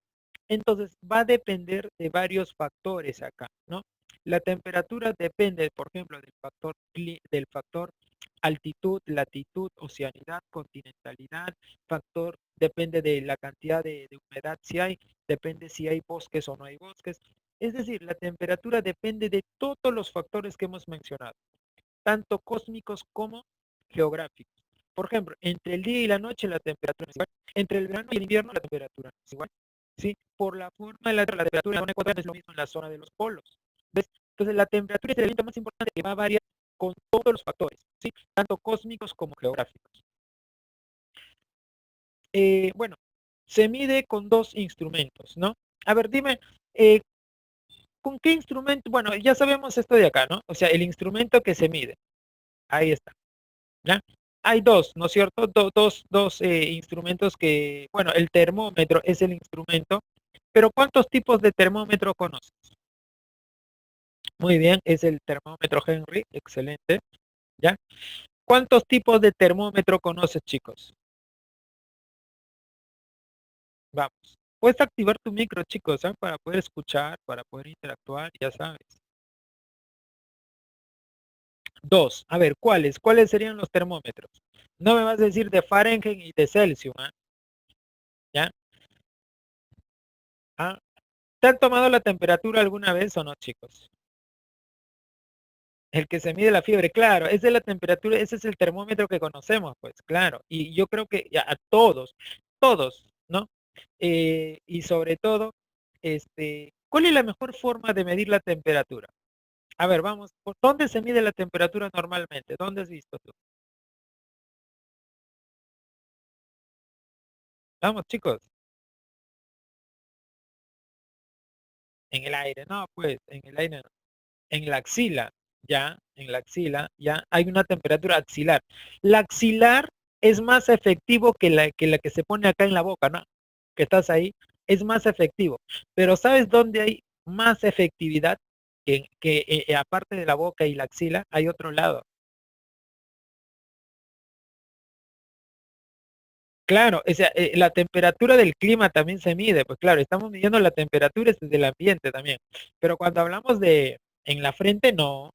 Entonces va a depender de varios factores acá, ¿no? La temperatura depende, por ejemplo, del factor altitud, latitud, oceanidad, continentalidad, depende de la cantidad de humedad si hay, depende si hay bosques o no hay bosques. Es decir, la temperatura depende de todos los factores que hemos mencionado, tanto cósmicos como geográficos. Por ejemplo, entre el día y la noche la temperatura es igual, entre el verano y el invierno la temperatura es igual, ¿sí? Por la forma de la temperatura en la zona ecuatorial es lo mismo en la zona de los polos, ¿ves? Entonces la temperatura es el elemento más importante que va a variar con todos los factores, ¿sí? Tanto cósmicos como geográficos. Bueno, se mide con dos instrumentos, ¿no? A ver, dime, eh, ¿con qué instrumento? Bueno, ya sabemos esto de acá, ¿no? O sea, el instrumento que se mide. Ahí está. ¿Ya? Hay dos, ¿no es cierto? Dos instrumentos que, bueno, el termómetro es el instrumento, pero ¿cuántos tipos de termómetro conoces? Muy bien, es el termómetro Henry, excelente, ¿ya? ¿Cuántos tipos de termómetro conoces, chicos? Vamos. Puedes activar tu micro, chicos, ¿eh? Para poder escuchar, para poder interactuar, ya sabes. Dos. A ver, ¿cuáles? ¿Cuáles serían los termómetros? No me vas a decir de Fahrenheit y de Celsius, ¿eh? ¿Ya? ¿Ah? ¿Te han tomado la temperatura alguna vez o no, chicos? El que se mide la fiebre, claro, esa es la temperatura, ese es el termómetro que conocemos, pues, claro. Y yo creo que a todos, ¿no? Y sobre todo, ¿cuál es la mejor forma de medir la temperatura? A ver, vamos, ¿por dónde se mide la temperatura normalmente? ¿Dónde has visto tú? Vamos, chicos, en el aire, no, pues, en el aire no. En la axila, ya, en la axila, ya hay una temperatura axilar. La axilar es más efectivo que la que se pone acá en la boca, ¿no? Que estás ahí, es más efectivo. Pero ¿sabes dónde hay más efectividad? Aparte de la boca y la axila, hay otro lado. Claro, o sea, la temperatura del clima también se mide, pues claro, estamos midiendo la temperatura del ambiente también. Pero cuando hablamos de en la frente, no,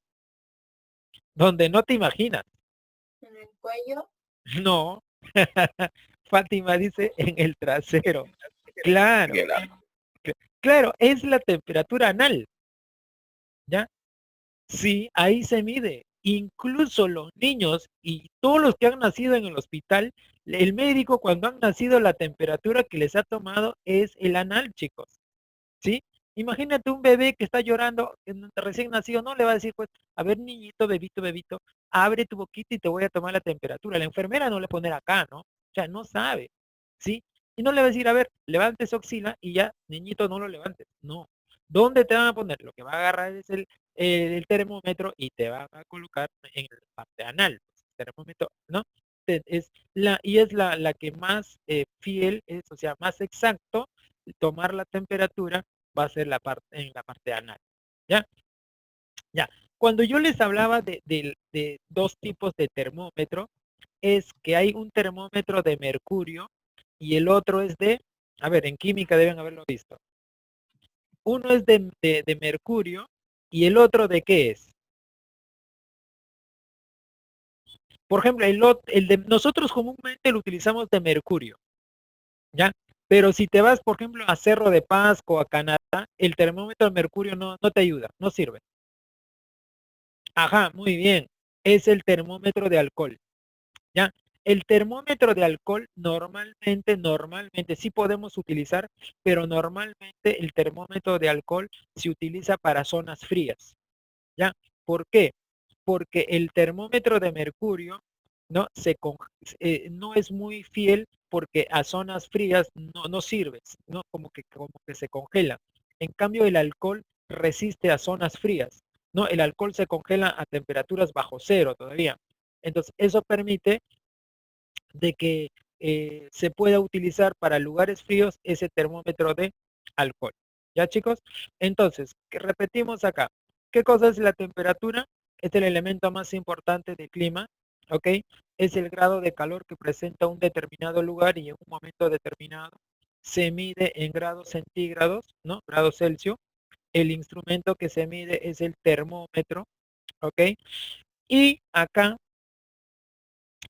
donde no te imaginas. ¿En el cuello? No, Fátima dice en el trasero. Claro, claro, es la temperatura anal, ¿ya? Sí, ahí se mide. Incluso los niños y todos los que han nacido en el hospital, el médico cuando han nacido la temperatura que les ha tomado es el anal, chicos. ¿Sí? Imagínate un bebé que está llorando, recién nacido, no le va a decir, pues, a ver, niñito, bebito, bebito, abre tu boquita y te voy a tomar la temperatura. La enfermera no le poner acá, ¿no? O sea, no sabe, ¿sí? Y no le va a decir, a ver, levante su axila y ya, niñito, no lo levantes. No. ¿Dónde te van a poner? Lo que va a agarrar es el termómetro y te va a colocar en la parte anal, pues, el termómetro, ¿no? Y es la que más fiel es, o sea, más exacto, tomar la temperatura va a ser en la parte anal. ¿Ya? Ya. Cuando yo les hablaba de dos tipos de termómetro, es que hay un termómetro de mercurio y el otro es a ver, en química deben haberlo visto. Uno es de mercurio y el otro de qué es. Por ejemplo, el de nosotros comúnmente lo utilizamos de mercurio, ¿ya? Pero si te vas, por ejemplo, a Cerro de Pasco, a Canadá, el termómetro de mercurio no te ayuda, no sirve. Ajá, muy bien. Es el termómetro de alcohol, ¿ya? El termómetro de alcohol normalmente sí podemos utilizar, pero normalmente el termómetro de alcohol se utiliza para zonas frías, ¿ya? ¿Por qué? Porque el termómetro de mercurio ¿no? No es muy fiel porque a zonas frías no sirve, ¿no? Como que se congela. En cambio, el alcohol resiste a zonas frías, ¿no? El alcohol se congela a temperaturas bajo cero todavía. Entonces, eso permite de que se pueda utilizar para lugares fríos ese termómetro de alcohol. ¿Ya, chicos? Entonces, que repetimos acá. ¿Qué cosa es la temperatura? Es el elemento más importante del clima, ¿ok? Es el grado de calor que presenta un determinado lugar y en un momento determinado se mide en grados centígrados, ¿no? Grados Celsius. El instrumento que se mide es el termómetro, ¿ok? Y acá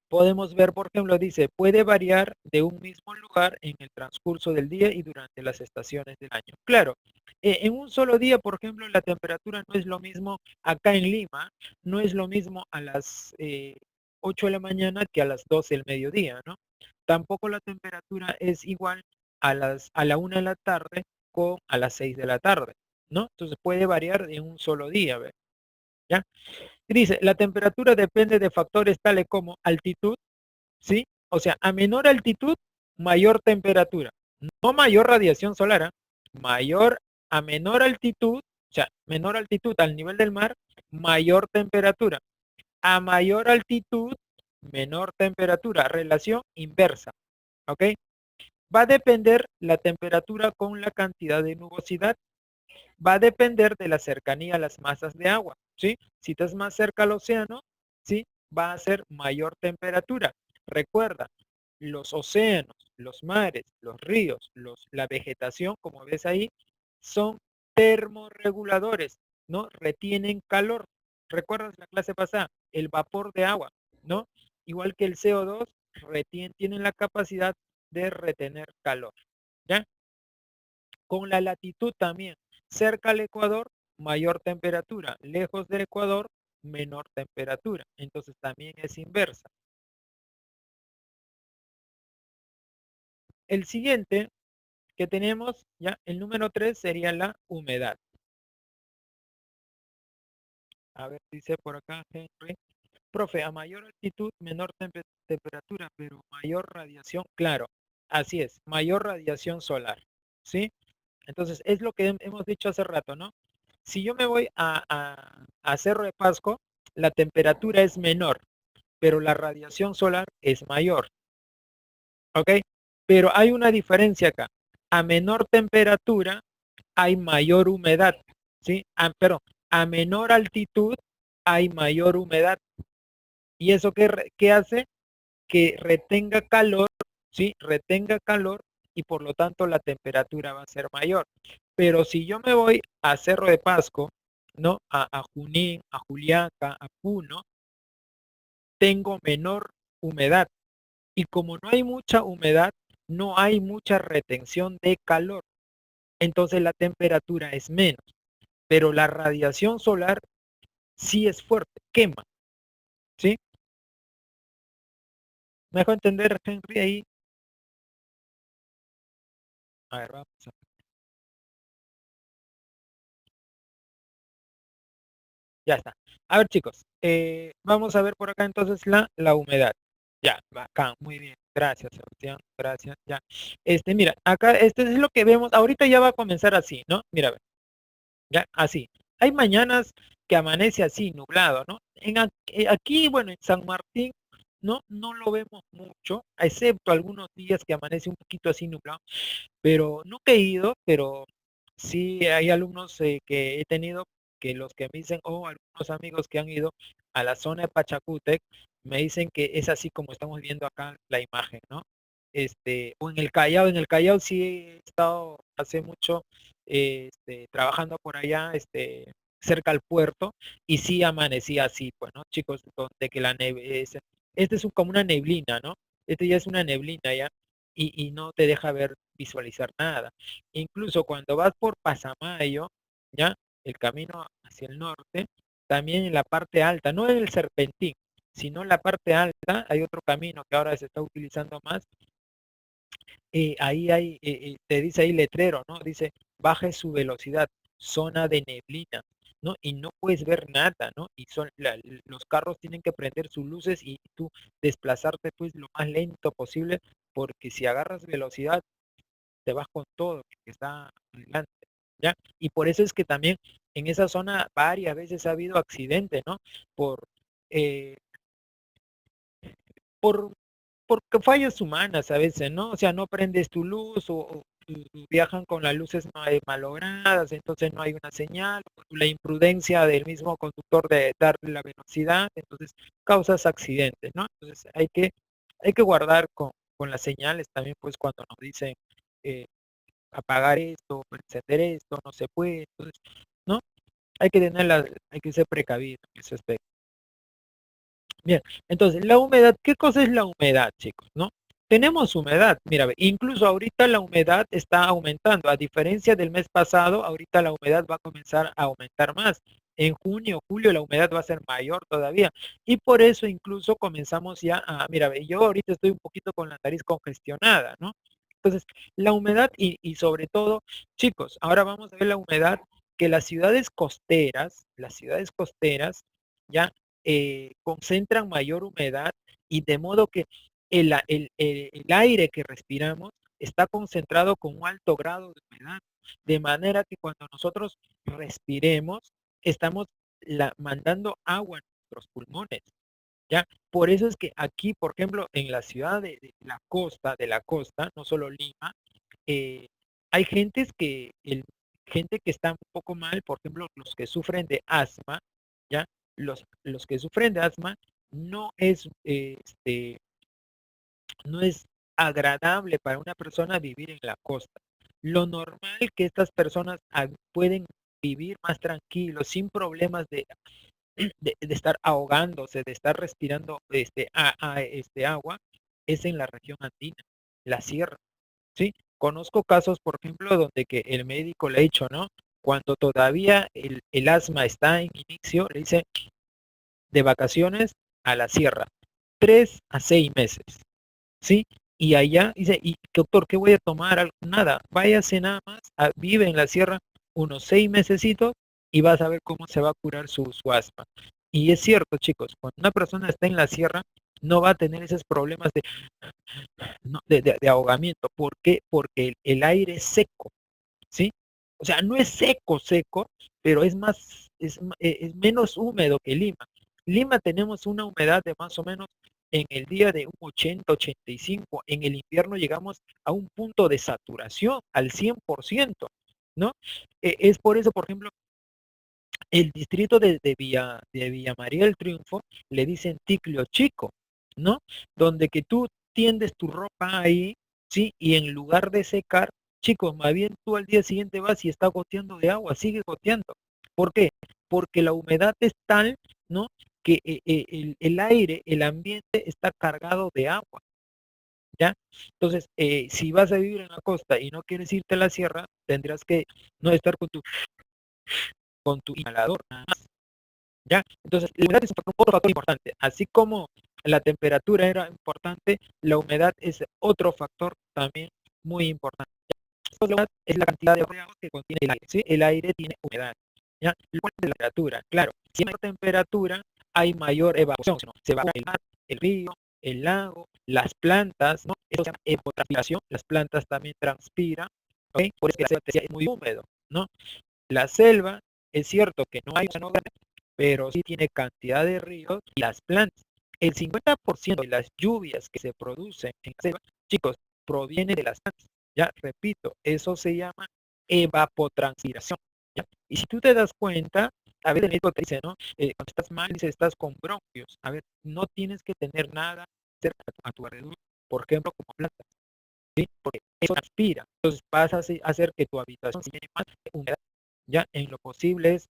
podemos ver, por ejemplo, dice, puede variar de un mismo lugar en el transcurso del día y durante las estaciones del año. Claro, en un solo día, por ejemplo, la temperatura no es lo mismo acá en Lima, no es lo mismo a las 8 de la mañana que a las 12 del mediodía, ¿no? Tampoco la temperatura es igual a la 1 de la tarde con a las 6 de la tarde, ¿no? Entonces puede variar en un solo día, ¿ve? ¿Ya? Dice, la temperatura depende de factores tales como altitud, ¿sí? O sea, a menor altitud, mayor temperatura. No mayor radiación solar, ¿eh? Mayor, a menor altitud, o sea, menor altitud al nivel del mar, mayor temperatura. A mayor altitud, menor temperatura. Relación inversa, ¿ok? Va a depender la temperatura con la cantidad de nubosidad. Va a depender de la cercanía a las masas de agua, ¿sí? Si estás más cerca al océano, ¿sí? Va a ser mayor temperatura. Recuerda, los océanos, los mares, los ríos, la vegetación, como ves ahí, son termorreguladores, ¿no? Retienen calor. ¿Recuerdas la clase pasada? El vapor de agua, ¿no? Igual que el CO2, tienen la capacidad de retener calor, ¿ya? Con la latitud también. Cerca al Ecuador, mayor temperatura. Lejos del Ecuador, menor temperatura. Entonces también es inversa. El siguiente que tenemos, ya, el número 3 sería la humedad. A ver, dice por acá Henry. Profe, a mayor altitud, menor temperatura, pero mayor radiación, claro, así es, mayor radiación solar, ¿sí? Entonces, es lo que hemos dicho hace rato, ¿no? Si yo me voy a Cerro de Pasco, la temperatura es menor, pero la radiación solar es mayor, ¿ok? Pero hay una diferencia acá. A menor temperatura hay mayor humedad, ¿sí? Pero a menor altitud hay mayor humedad. ¿Y eso qué hace? Que retenga calor, ¿sí? Retenga calor y por lo tanto la temperatura va a ser mayor. Pero si yo me voy a Cerro de Pasco, ¿no? A Junín, a Juliaca, a Puno, tengo menor humedad. Y como no hay mucha humedad, no hay mucha retención de calor. Entonces la temperatura es menos. Pero la radiación solar sí es fuerte, quema, ¿sí? ¿Me dejo entender, Henry, ahí? A ver, vamos a Ya está. A ver, chicos, vamos a ver por acá entonces la humedad. Ya, bacán, muy bien. Gracias, Sebastián. Gracias, ya. Mira, acá, es lo que vemos. Ahorita ya va a comenzar así, ¿no? Mira, ve, ya, así. Hay mañanas que amanece así, nublado, ¿no? Aquí, bueno, en San Martín, ¿no? No lo vemos mucho, excepto algunos días que amanece un poquito así nublado. Pero nunca he ido, pero sí hay alumnos que he tenido que los que me dicen, o algunos amigos que han ido a la zona de Pachacútec, me dicen que es así como estamos viendo acá la imagen, ¿no? O en el Callao sí he estado hace mucho trabajando por allá, cerca al puerto, y sí amanecía así, pues, ¿no? Chicos, donde que la neve como una neblina, ¿no? Este ya es una neblina ya, y no te deja visualizar nada. Incluso cuando vas por Pasamayo, ¿ya? El camino hacia el norte, también en la parte alta, no en el Serpentín, sino en la parte alta, hay otro camino que ahora se está utilizando más. Ahí te dice ahí letrero, ¿no? Dice, baje su velocidad, zona de neblina. ¿no? Y no puedes ver nada, ¿no? Y los carros tienen que prender sus luces y tú desplazarte pues lo más lento posible, porque si agarras velocidad te vas con todo que está adelante, ¿ya? Y por eso es que también en esa zona varias veces ha habido accidentes, ¿no? Por, eh, por porque fallas humanas a veces, ¿no? O sea, no prendes tu luz o viajan con las luces malogradas, entonces no hay una señal, la imprudencia del mismo conductor de darle la velocidad, entonces causas accidentes, ¿no? Entonces hay que guardar con las señales también, pues cuando nos dicen eh, apagar esto, encender esto, no se puede, entonces, ¿no? Hay que ser precavido en ese aspecto. Bien, entonces, la humedad, ¿qué cosa es la humedad, chicos? ¿No? Tenemos humedad, mira, incluso ahorita la humedad está aumentando, a diferencia del mes pasado, ahorita la humedad va a comenzar a aumentar más. En junio, julio la humedad va a ser mayor todavía y por eso incluso comenzamos ya a, mira, yo ahorita estoy un poquito con la nariz congestionada, ¿no? Entonces, la humedad y sobre todo, chicos, ahora vamos a ver la humedad que las ciudades costeras, ya concentran mayor humedad y de modo que el aire que respiramos está concentrado con un alto grado de humedad, de manera que cuando nosotros respiremos, estamos mandando agua a nuestros pulmones. ¿Ya? Por eso es que aquí, por ejemplo, en la ciudad de la costa, no solo Lima, eh, hay gente que está un poco mal, por ejemplo, los que sufren de asma, ¿ya? Los que sufren de asma no es, no es agradable para una persona vivir en la costa. Lo normal que estas personas pueden vivir más tranquilos, sin problemas de estar ahogándose, de estar respirando este agua, es en la región andina, la sierra, ¿sí? Conozco casos, por ejemplo, donde que el médico le ha dicho, ¿no? Cuando todavía el asma está en inicio, le dice de vacaciones a la sierra, 3 a 6 meses, ¿sí? Y allá dice, y doctor, ¿qué voy a tomar? Nada, váyase nada más, vive en la sierra unos 6 mesecitos y vas a ver cómo se va a curar su asma. Y es cierto, chicos, cuando una persona está en la sierra, no va a tener esos problemas no, de ahogamiento. ¿Por qué? Porque el aire es seco, ¿sí? O sea, no es seco, seco, pero es menos húmedo que Lima. Lima tenemos una humedad de más o menos en el día de un 80-85. En el invierno llegamos a un punto de saturación al 100%, ¿no? Es por eso, por ejemplo, el distrito de Villa María del Triunfo le dicen Ticlio Chico, ¿no? Donde que tú tiendes tu ropa ahí, ¿sí? Y en lugar de secar, chicos, más bien tú al día siguiente vas y está goteando de agua, sigue goteando. ¿Por qué? Porque la humedad es tal, ¿no? Que el aire, el ambiente está cargado de agua, ¿ya? Entonces, si vas a vivir en la costa y no quieres irte a la sierra, tendrás que no estar con tu inhalador, nada más. ¿Ya? Entonces, la humedad es otro factor importante. Así como la temperatura era importante, la humedad es otro factor también muy importante. La humedad es la cantidad de agua que contiene el aire, ¿sí? El aire tiene humedad, ¿ya? Igual de la temperatura, claro. Si hay mayor temperatura, hay mayor evaporación, ¿no? Se evapora el mar, el río, el lago, las plantas, ¿no? Eso se llama evapotranspiración. Las plantas también transpiran, ¿ok? Por eso que la selva es muy húmedo, ¿no? La selva, es cierto que no hay océano grande, pero sí tiene cantidad de ríos y las plantas. El 50% de las lluvias que se producen en la selva, chicos, proviene de las plantas. Ya, repito, eso se llama evapotranspiración. ¿Ya? Y si tú te das cuenta, a veces el médico te dice, ¿no? Cuando estás mal, dice, estás con bronquios. A ver, no tienes que tener nada cerca a tu alrededor, por ejemplo, como plantas, ¿sí? Porque eso transpira. Entonces vas a hacer que tu habitación se llene más de humedad. Ya, en lo posible es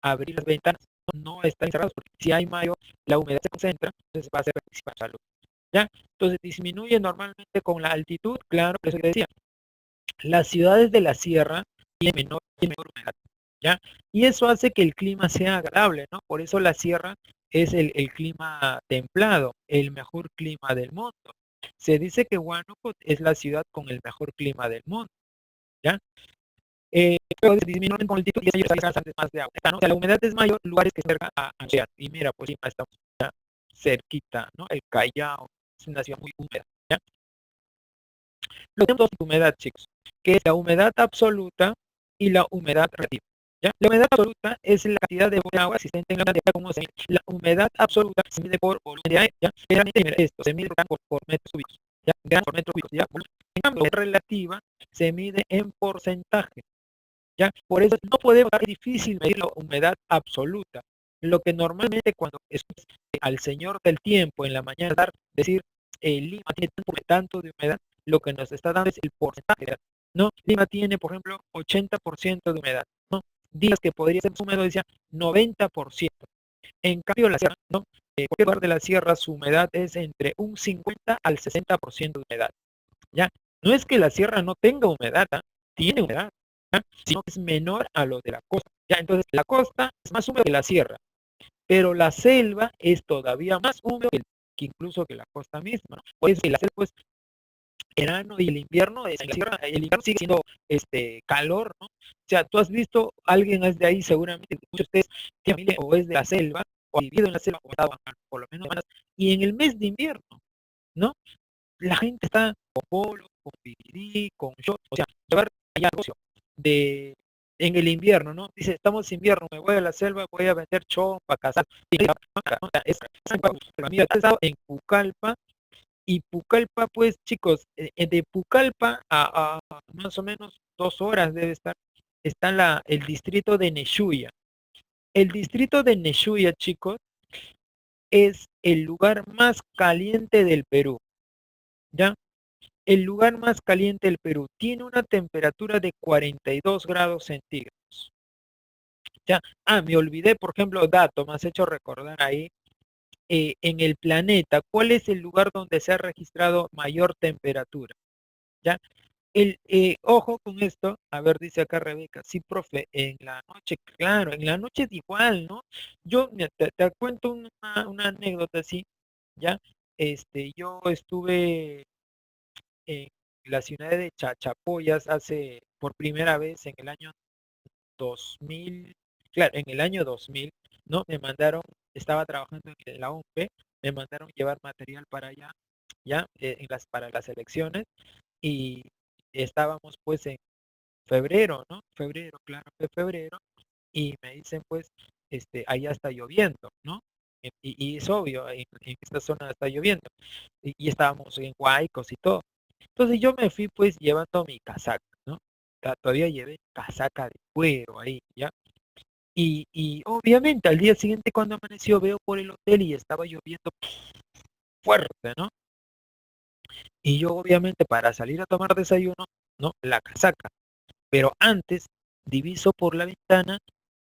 abrir las ventanas, no están encerrados, porque si hay mayo, la humedad se concentra, entonces va a ser para salud. ¿Ya? Entonces disminuye normalmente con la altitud, claro, por eso que decía, las ciudades de la sierra tienen menor humedad, ¿ya? Y eso hace que el clima sea agradable, ¿no? Por eso la sierra es el clima templado, el mejor clima del mundo. Se dice que Huánuco es la ciudad con el mejor clima del mundo, ¿ya? Pero disminuyen con altitud y ellos alcanzan más de agua, ¿no? O sea, la humedad es mayor en lugares que cerca a Cheat. Y mira, pues sí, estamos ya cerquita, ¿no? El Callao es una ciudad muy húmeda, ¿ya? Lo tenemos dos tipos de humedad, chicos, que es la humedad absoluta y la humedad relativa. ¿Ya? La humedad absoluta es la cantidad de agua existente en la tierra como se mide. La humedad absoluta se mide por volumen de aire. ¿Ya? Generalmente, mira, esto se mide por metros cúbicos. ¿Ya? Gramos por metro cúbico. ¿Ya? En cambio, la relativa se mide en porcentaje. ¿Ya? Por eso no podemos, es difícil medir la humedad absoluta. Lo que normalmente cuando escuchas al señor del tiempo en la mañana decir Lima tiene tanto de humedad, lo que nos está dando es el porcentaje, ¿no? Lima tiene, por ejemplo, 80% de humedad, ¿no? Días que podría ser húmedo, decía 90%. En cambio, la sierra, ¿no? Cualquier lugar de la sierra, su humedad es entre un 50 al 60% de humedad, ¿ya? No es que la sierra no tenga humedad, ¿eh? Tiene humedad, ¿ya? Sino que es menor a lo de la costa, ¿ya? Entonces, la costa es más húmeda que la sierra, pero la selva es todavía más húmeda que incluso que la costa misma, ¿no? Por eso que la selva, pues, verano y el invierno, en la sierra, el invierno sigue siendo calor, ¿no? O sea, tú has visto, alguien es de ahí, seguramente, muchos de ustedes tienen familia o es de la selva, o ha vivido en la selva, o ha estado por lo menos semanas, y en el mes de invierno, ¿no? La gente está con polo, con bikini, con short, o sea, llevar allá negocio de en el invierno, ¿no? Dice, estamos en invierno, me voy a la selva, voy a vender chon para cazar. Mira, he estado en Pucallpa, y Pucallpa, pues, chicos, de Pucallpa a más o menos 2 horas debe estar, está el distrito de Neshuya. El distrito de Neshuya, chicos, es el lugar más caliente del Perú, ¿ya? El lugar más caliente del Perú tiene una temperatura de 42 grados centígrados. Ya, me olvidé, por ejemplo, dato, me has hecho recordar ahí, en el planeta, ¿cuál es el lugar donde se ha registrado mayor temperatura? ¿Ya? Ojo con esto, a ver, dice acá Rebeca, sí, profe, en la noche, claro, en la noche es igual, ¿no? Yo mira, te cuento una anécdota así, ¿ya? Yo estuve en la ciudad de Chachapoyas hace por primera vez en el año 2000, claro, en el año 2000, ¿no? Me mandaron, estaba trabajando en la OMP, me mandaron llevar material para allá, ya, para las elecciones, y estábamos pues en febrero, ¿no? Febrero, claro, fue febrero, y me dicen pues, allá está lloviendo, ¿no? Y es obvio, en esta zona está lloviendo, y estábamos en Huaycos y todo. Entonces yo me fui pues llevando mi casaca, ¿no? Todavía llevé casaca de cuero ahí, ¿ya? Y obviamente al día siguiente cuando amaneció veo por el hotel y estaba lloviendo fuerte, ¿no? Y yo obviamente para salir a tomar desayuno, ¿no? La casaca. Pero antes diviso por la ventana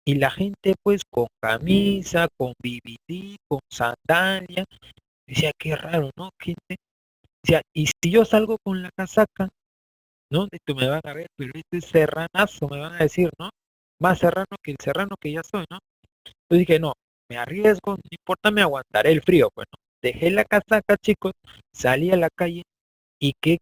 y la gente pues con camisa, con BBD, con sandalia. Decía, qué raro, ¿no? Gente. Decía, y si yo salgo con la casaca, ¿no? Esto me van a ver, pero este es serranazo, me van a decir, ¿no? Más serrano que el serrano que ya soy, ¿no? Yo dije, no, me arriesgo, no importa, me aguantaré el frío, pues, ¿no? Dejé la casaca, chicos, salí a la calle y qué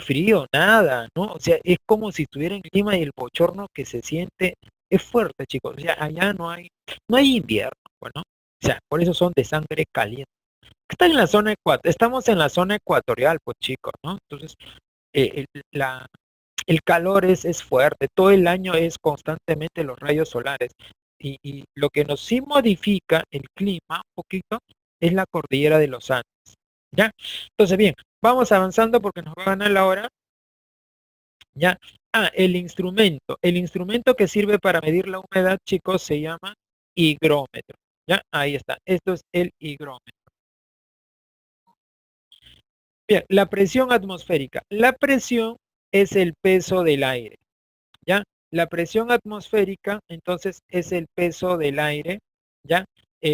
frío, nada, ¿no? O sea, es como si estuviera en clima y el bochorno que se siente es fuerte, chicos. O sea, allá no hay invierno, bueno, o sea, por eso son de sangre caliente. Está en la zona estamos en la zona ecuatorial, pues chicos, ¿no? Entonces, el calor es fuerte, todo el año es constantemente los rayos solares. Y lo que nos sí modifica el clima un poquito es la cordillera de los Andes. ¿Ya? Entonces, bien, vamos avanzando porque nos va a ganar la hora. ¿Ya? El instrumento. El instrumento que sirve para medir la humedad, chicos, se llama higrómetro. ¿Ya? Ahí está. Esto es el higrómetro. Bien, la presión atmosférica. La presión es el peso del aire. ¿Ya? La presión atmosférica, entonces, es el peso del aire, ¿ya?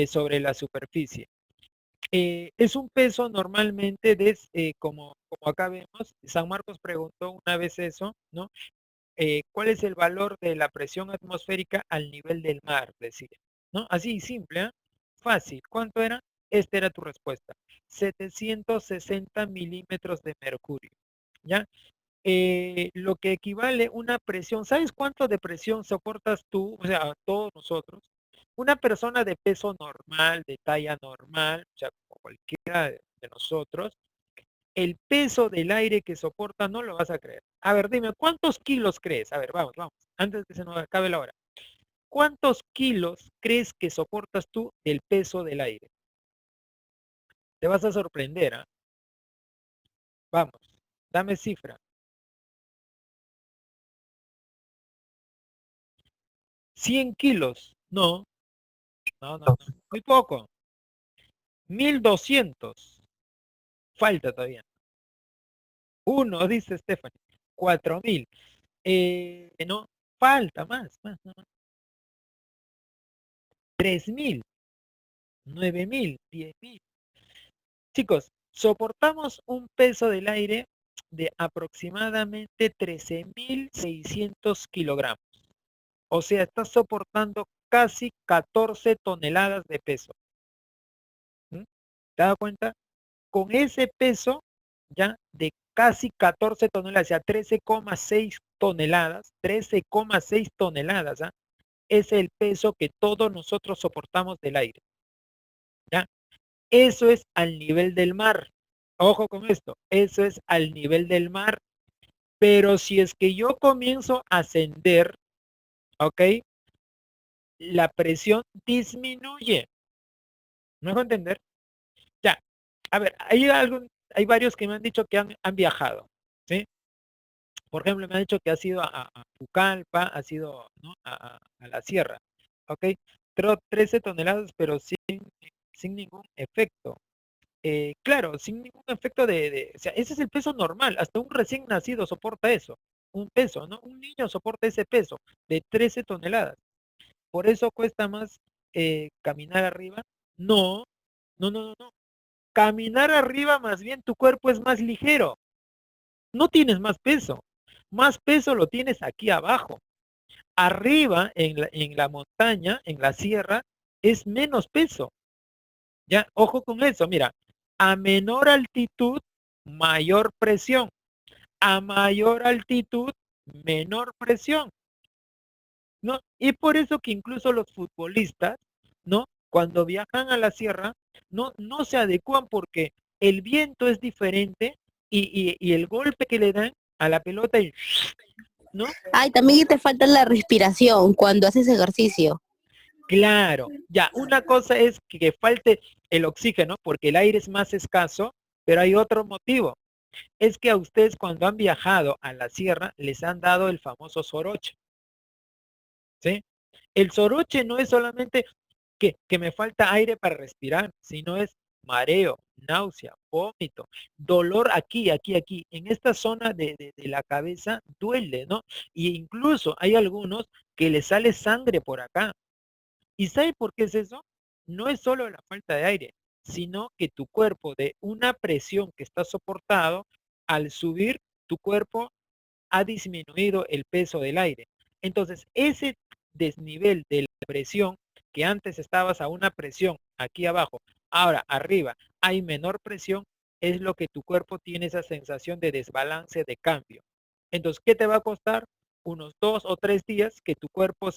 Sobre la superficie. Es un peso normalmente como acá vemos, San Marcos preguntó una vez eso, ¿no? ¿Cuál es el valor de la presión atmosférica al nivel del mar? Decía, ¿no? Así simple, ¿eh? Fácil. ¿Cuánto era? Esta era tu respuesta. 760 milímetros de mercurio, ¿ya? lo que equivale una presión. ¿Sabes cuánto de presión soportas tú? O sea, todos nosotros. Una persona de peso normal, de talla normal, o sea, como cualquiera de nosotros, el peso del aire que soporta no lo vas a creer. A ver, dime, ¿cuántos kilos crees? A ver, vamos, vamos, antes que se nos acabe la hora. ¿Cuántos kilos crees que soportas tú del peso del aire? Te vas a sorprender, ¿ah? Vamos, dame cifra. 100 kilos. No, no, no, no. Muy poco. 1200. Falta todavía. Uno, dice Stephanie. 4000. No, falta más, más, más. 3000, 9000, 10000. Chicos, soportamos un peso del aire de aproximadamente 13.600 kilogramos. O sea, está soportando casi 14 toneladas de peso. ¿Mm? ¿Te das cuenta? Con ese peso ya de casi 14 toneladas, o sea, 13,6 toneladas, 13,6 toneladas, ¿ah? Es el peso que todos nosotros soportamos del aire. ¿Ya? Eso es al nivel del mar. Ojo con esto, eso es al nivel del mar. Pero si es que yo comienzo a ascender, ¿ok? La presión disminuye. ¿Me dejo entender? Ya. A ver, hay varios que me han dicho que han viajado, ¿sí? Por ejemplo, me han dicho que ha sido a Pucallpa, ha sido, ¿no? a la sierra, ¿ok? 13 toneladas, pero sin ningún efecto. Claro, sin ningún efecto o sea, ese es el peso normal, hasta un recién nacido soporta eso, un peso, ¿no? Un niño soporta ese peso de 13 toneladas. Por eso cuesta más caminar arriba. No, no, no, no, no. Caminar arriba, más bien tu cuerpo es más ligero. No tienes más peso lo tienes aquí abajo. Arriba, en la montaña, en la sierra, es menos peso. Ya, ojo con eso, mira, a menor altitud, mayor presión. A mayor altitud, menor presión, ¿no? Y por eso que incluso los futbolistas, ¿no? Cuando viajan a la sierra, no se adecuan porque el viento es diferente y el golpe que le dan a la pelota, ¿no? Ay, también te falta la respiración cuando haces ejercicio. Claro, ya, una cosa es que falte el oxígeno porque el aire es más escaso, pero hay otro motivo. Es que a ustedes cuando han viajado a la sierra les han dado el famoso soroche, ¿sí? El soroche no es solamente que me falta aire para respirar, sino es mareo, náusea, vómito, dolor aquí, aquí, aquí. En esta zona de la cabeza duele, ¿no? Y incluso hay algunos que les sale sangre por acá. ¿Y sabe por qué es eso? No es solo la falta de aire, sino que tu cuerpo de una presión que está soportado, al subir, tu cuerpo ha disminuido el peso del aire. Entonces, ese desnivel de la presión, que antes estabas a una presión aquí abajo, ahora arriba hay menor presión, es lo que tu cuerpo tiene esa sensación de desbalance, de cambio. Entonces, ¿qué te va a costar? Unos 2 o 3 días que tu cuerpo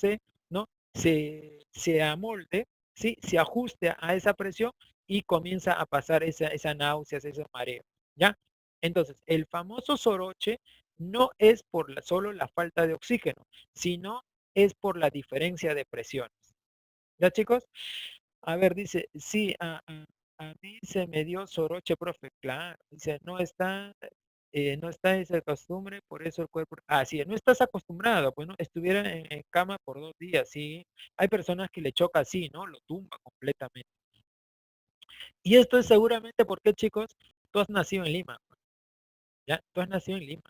¿no? se amolde, ¿sí? Se ajuste a esa presión y comienza a pasar esa náuseas, ese mareo, ¿ya? Entonces, el famoso soroche no es por solo la falta de oxígeno, sino es por la diferencia de presiones. ¿Ya, chicos? A ver, dice, sí, a mí se me dio soroche, profe. Claro, dice, no está esa costumbre, por eso el cuerpo. Ah, sí, no estás acostumbrado, pues no, estuviera en cama por 2 días, sí. Hay personas que le choca así, ¿no? Lo tumba completamente. Y esto es seguramente porque, chicos, tú has nacido en Lima, ¿ya? Tú has nacido en Lima.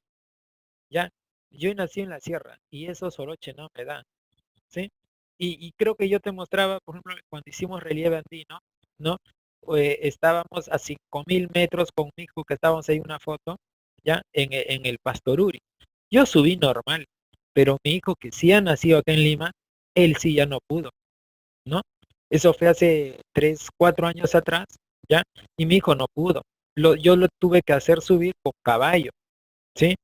Ya, yo nací en la sierra y eso soroche no me da, ¿sí? Y creo que yo te mostraba, por ejemplo, cuando hicimos relieve andino, ¿no? Estábamos a 5.000 metros con mi hijo, que estábamos ahí en una foto, ya, en el Pastoruri. Yo subí normal, pero mi hijo que sí ha nacido acá en Lima, él sí ya no pudo, ¿no? Eso fue hace 3, 4 años atrás, ¿ya? Y mi hijo no pudo. Yo lo tuve que hacer subir con caballo, ¿sí?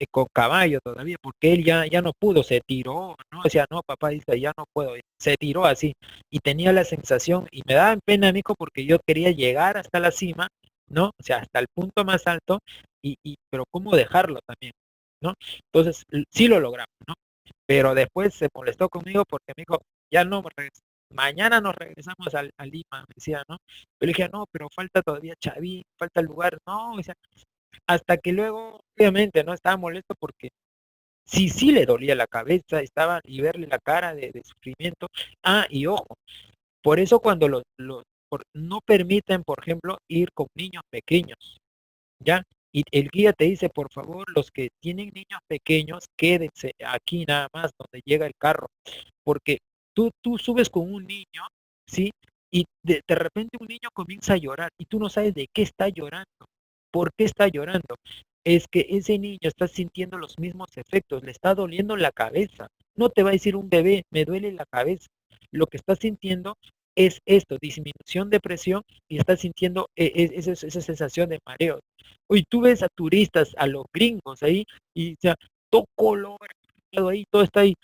con caballo todavía, porque él ya no pudo, se tiró, ¿no? Decía, no, papá, dice, ya no puedo, se tiró así, y tenía la sensación, y me daba pena, Nico, porque yo quería llegar hasta la cima, ¿no? O sea, hasta el punto más alto, pero ¿cómo dejarlo también? ¿No? Entonces, sí lo logramos, ¿no? Pero después se molestó conmigo porque me dijo, ya no, mañana nos regresamos a Lima, me decía, ¿no? Yo le dije, no, pero falta todavía Chavín, falta el lugar, no, o sea, hasta que luego, obviamente, ¿no? Estaba molesto porque sí le dolía la cabeza, estaba y verle la cara de sufrimiento. Ah, y ojo, por eso cuando no permiten, por ejemplo, ir con niños pequeños, ¿ya? Y el guía te dice, por favor, los que tienen niños pequeños, quédense aquí nada más donde llega el carro, porque tú subes con un niño, ¿sí? Y de repente un niño comienza a llorar y tú no sabes de qué está llorando. ¿Por qué está llorando? Es que ese niño está sintiendo los mismos efectos, le está doliendo la cabeza. No te va a decir un bebé, me duele la cabeza. Lo que está sintiendo es esto, disminución de presión y está sintiendo esa sensación de mareo. Hoy tú ves a turistas, a los gringos ahí, y o sea, todo color, todo ahí, todo está ahí,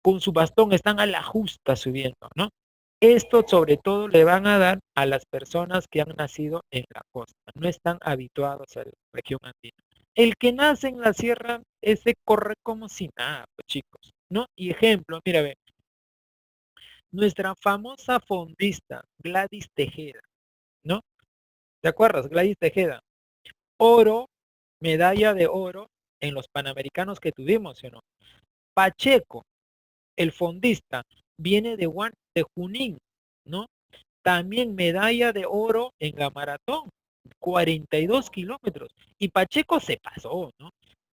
con su bastón, están a la justa subiendo, ¿no? Esto sobre todo le van a dar a las personas que han nacido en la costa, no están habituados a la región andina. El que nace en la sierra, ese corre como si nada, pues, chicos, ¿no? Y ejemplo, mira, ve, nuestra famosa fondista, Gladys Tejeda, ¿no? ¿Te acuerdas? Gladys Tejeda, oro, medalla de oro en los Panamericanos que tuvimos, ¿sí o no? Pacheco, el fondista, viene de Junín, ¿no? También medalla de oro en la maratón, 42 kilómetros. Y Pacheco se pasó, ¿no?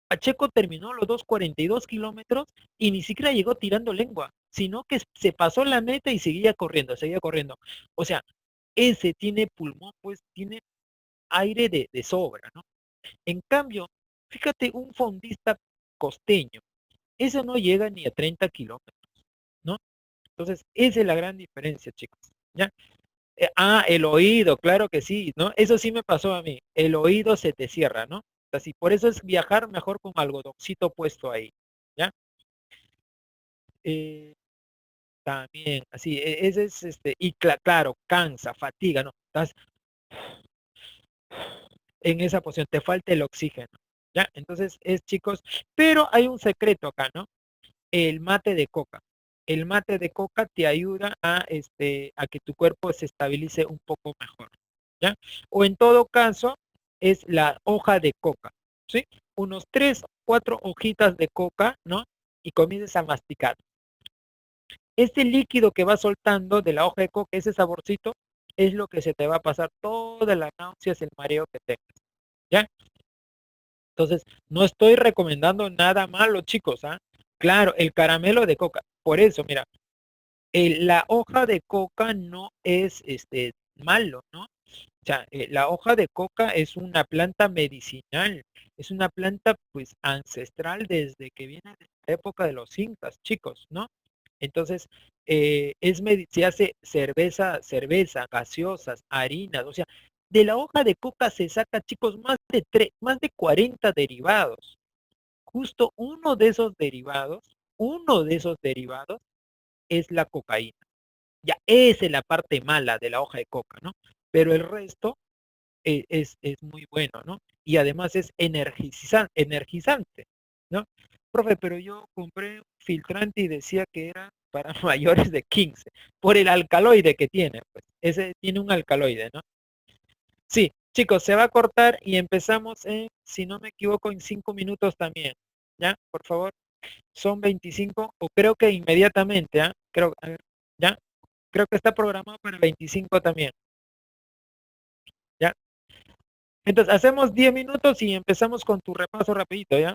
Pacheco terminó los 42 kilómetros y ni siquiera llegó tirando lengua, sino que se pasó la meta y seguía corriendo, seguía corriendo. O sea, ese tiene pulmón, pues tiene aire de sobra, ¿no? En cambio, fíjate, un fondista costeño, ese no llega ni a 30 kilómetros, ¿no? Entonces, esa es la gran diferencia, chicos. ¿Ya? El oído, claro que sí, ¿no? Eso sí me pasó a mí. El oído se te cierra, ¿no? Así, por eso es viajar mejor con algodoncito puesto ahí, ¿ya? Eh, también, así, ese es y claro, cansa, fatiga, ¿no? Estás en esa posición, te falta el oxígeno, ¿ya? Entonces, chicos, pero hay un secreto acá, ¿no? El mate de coca. El mate de coca te ayuda a que tu cuerpo se estabilice un poco mejor, ¿ya? O en todo caso, es la hoja de coca, ¿sí? Unos 3, 4 hojitas de coca, ¿no? Y comiences a masticar. Este líquido que va soltando de la hoja de coca, ese saborcito, es lo que se te va a pasar todas las náuseas, el mareo que tengas, ¿ya? Entonces, no estoy recomendando nada malo, chicos, ¿ah? Claro, el caramelo de coca. Por eso, mira, la hoja de coca no es malo, ¿no? O sea, la hoja de coca es una planta medicinal, es una planta pues ancestral desde que viene de la época de los incas, chicos, ¿no? Entonces, se hace cerveza, gaseosas, harinas, o sea, de la hoja de coca se saca, chicos, más de 40 derivados. Justo uno de esos derivados es la cocaína. Ya, esa es la parte mala de la hoja de coca, ¿no? Pero el resto es muy bueno, ¿no? Y además es energizante, ¿no? Profe, pero yo compré un filtrante y decía que era para mayores de 15, por el alcaloide que tiene, pues. Ese tiene un alcaloide, ¿no? Sí, chicos, se va a cortar y empezamos si no me equivoco, en 5 minutos también. ¿Ya? Por favor. Son 25, o creo que inmediatamente, ¿ah? Creo, a ver, ¿ya? Creo que está programado para 25 también, ¿ya? Entonces, hacemos 10 minutos y empezamos con tu repaso rapidito, ¿ya?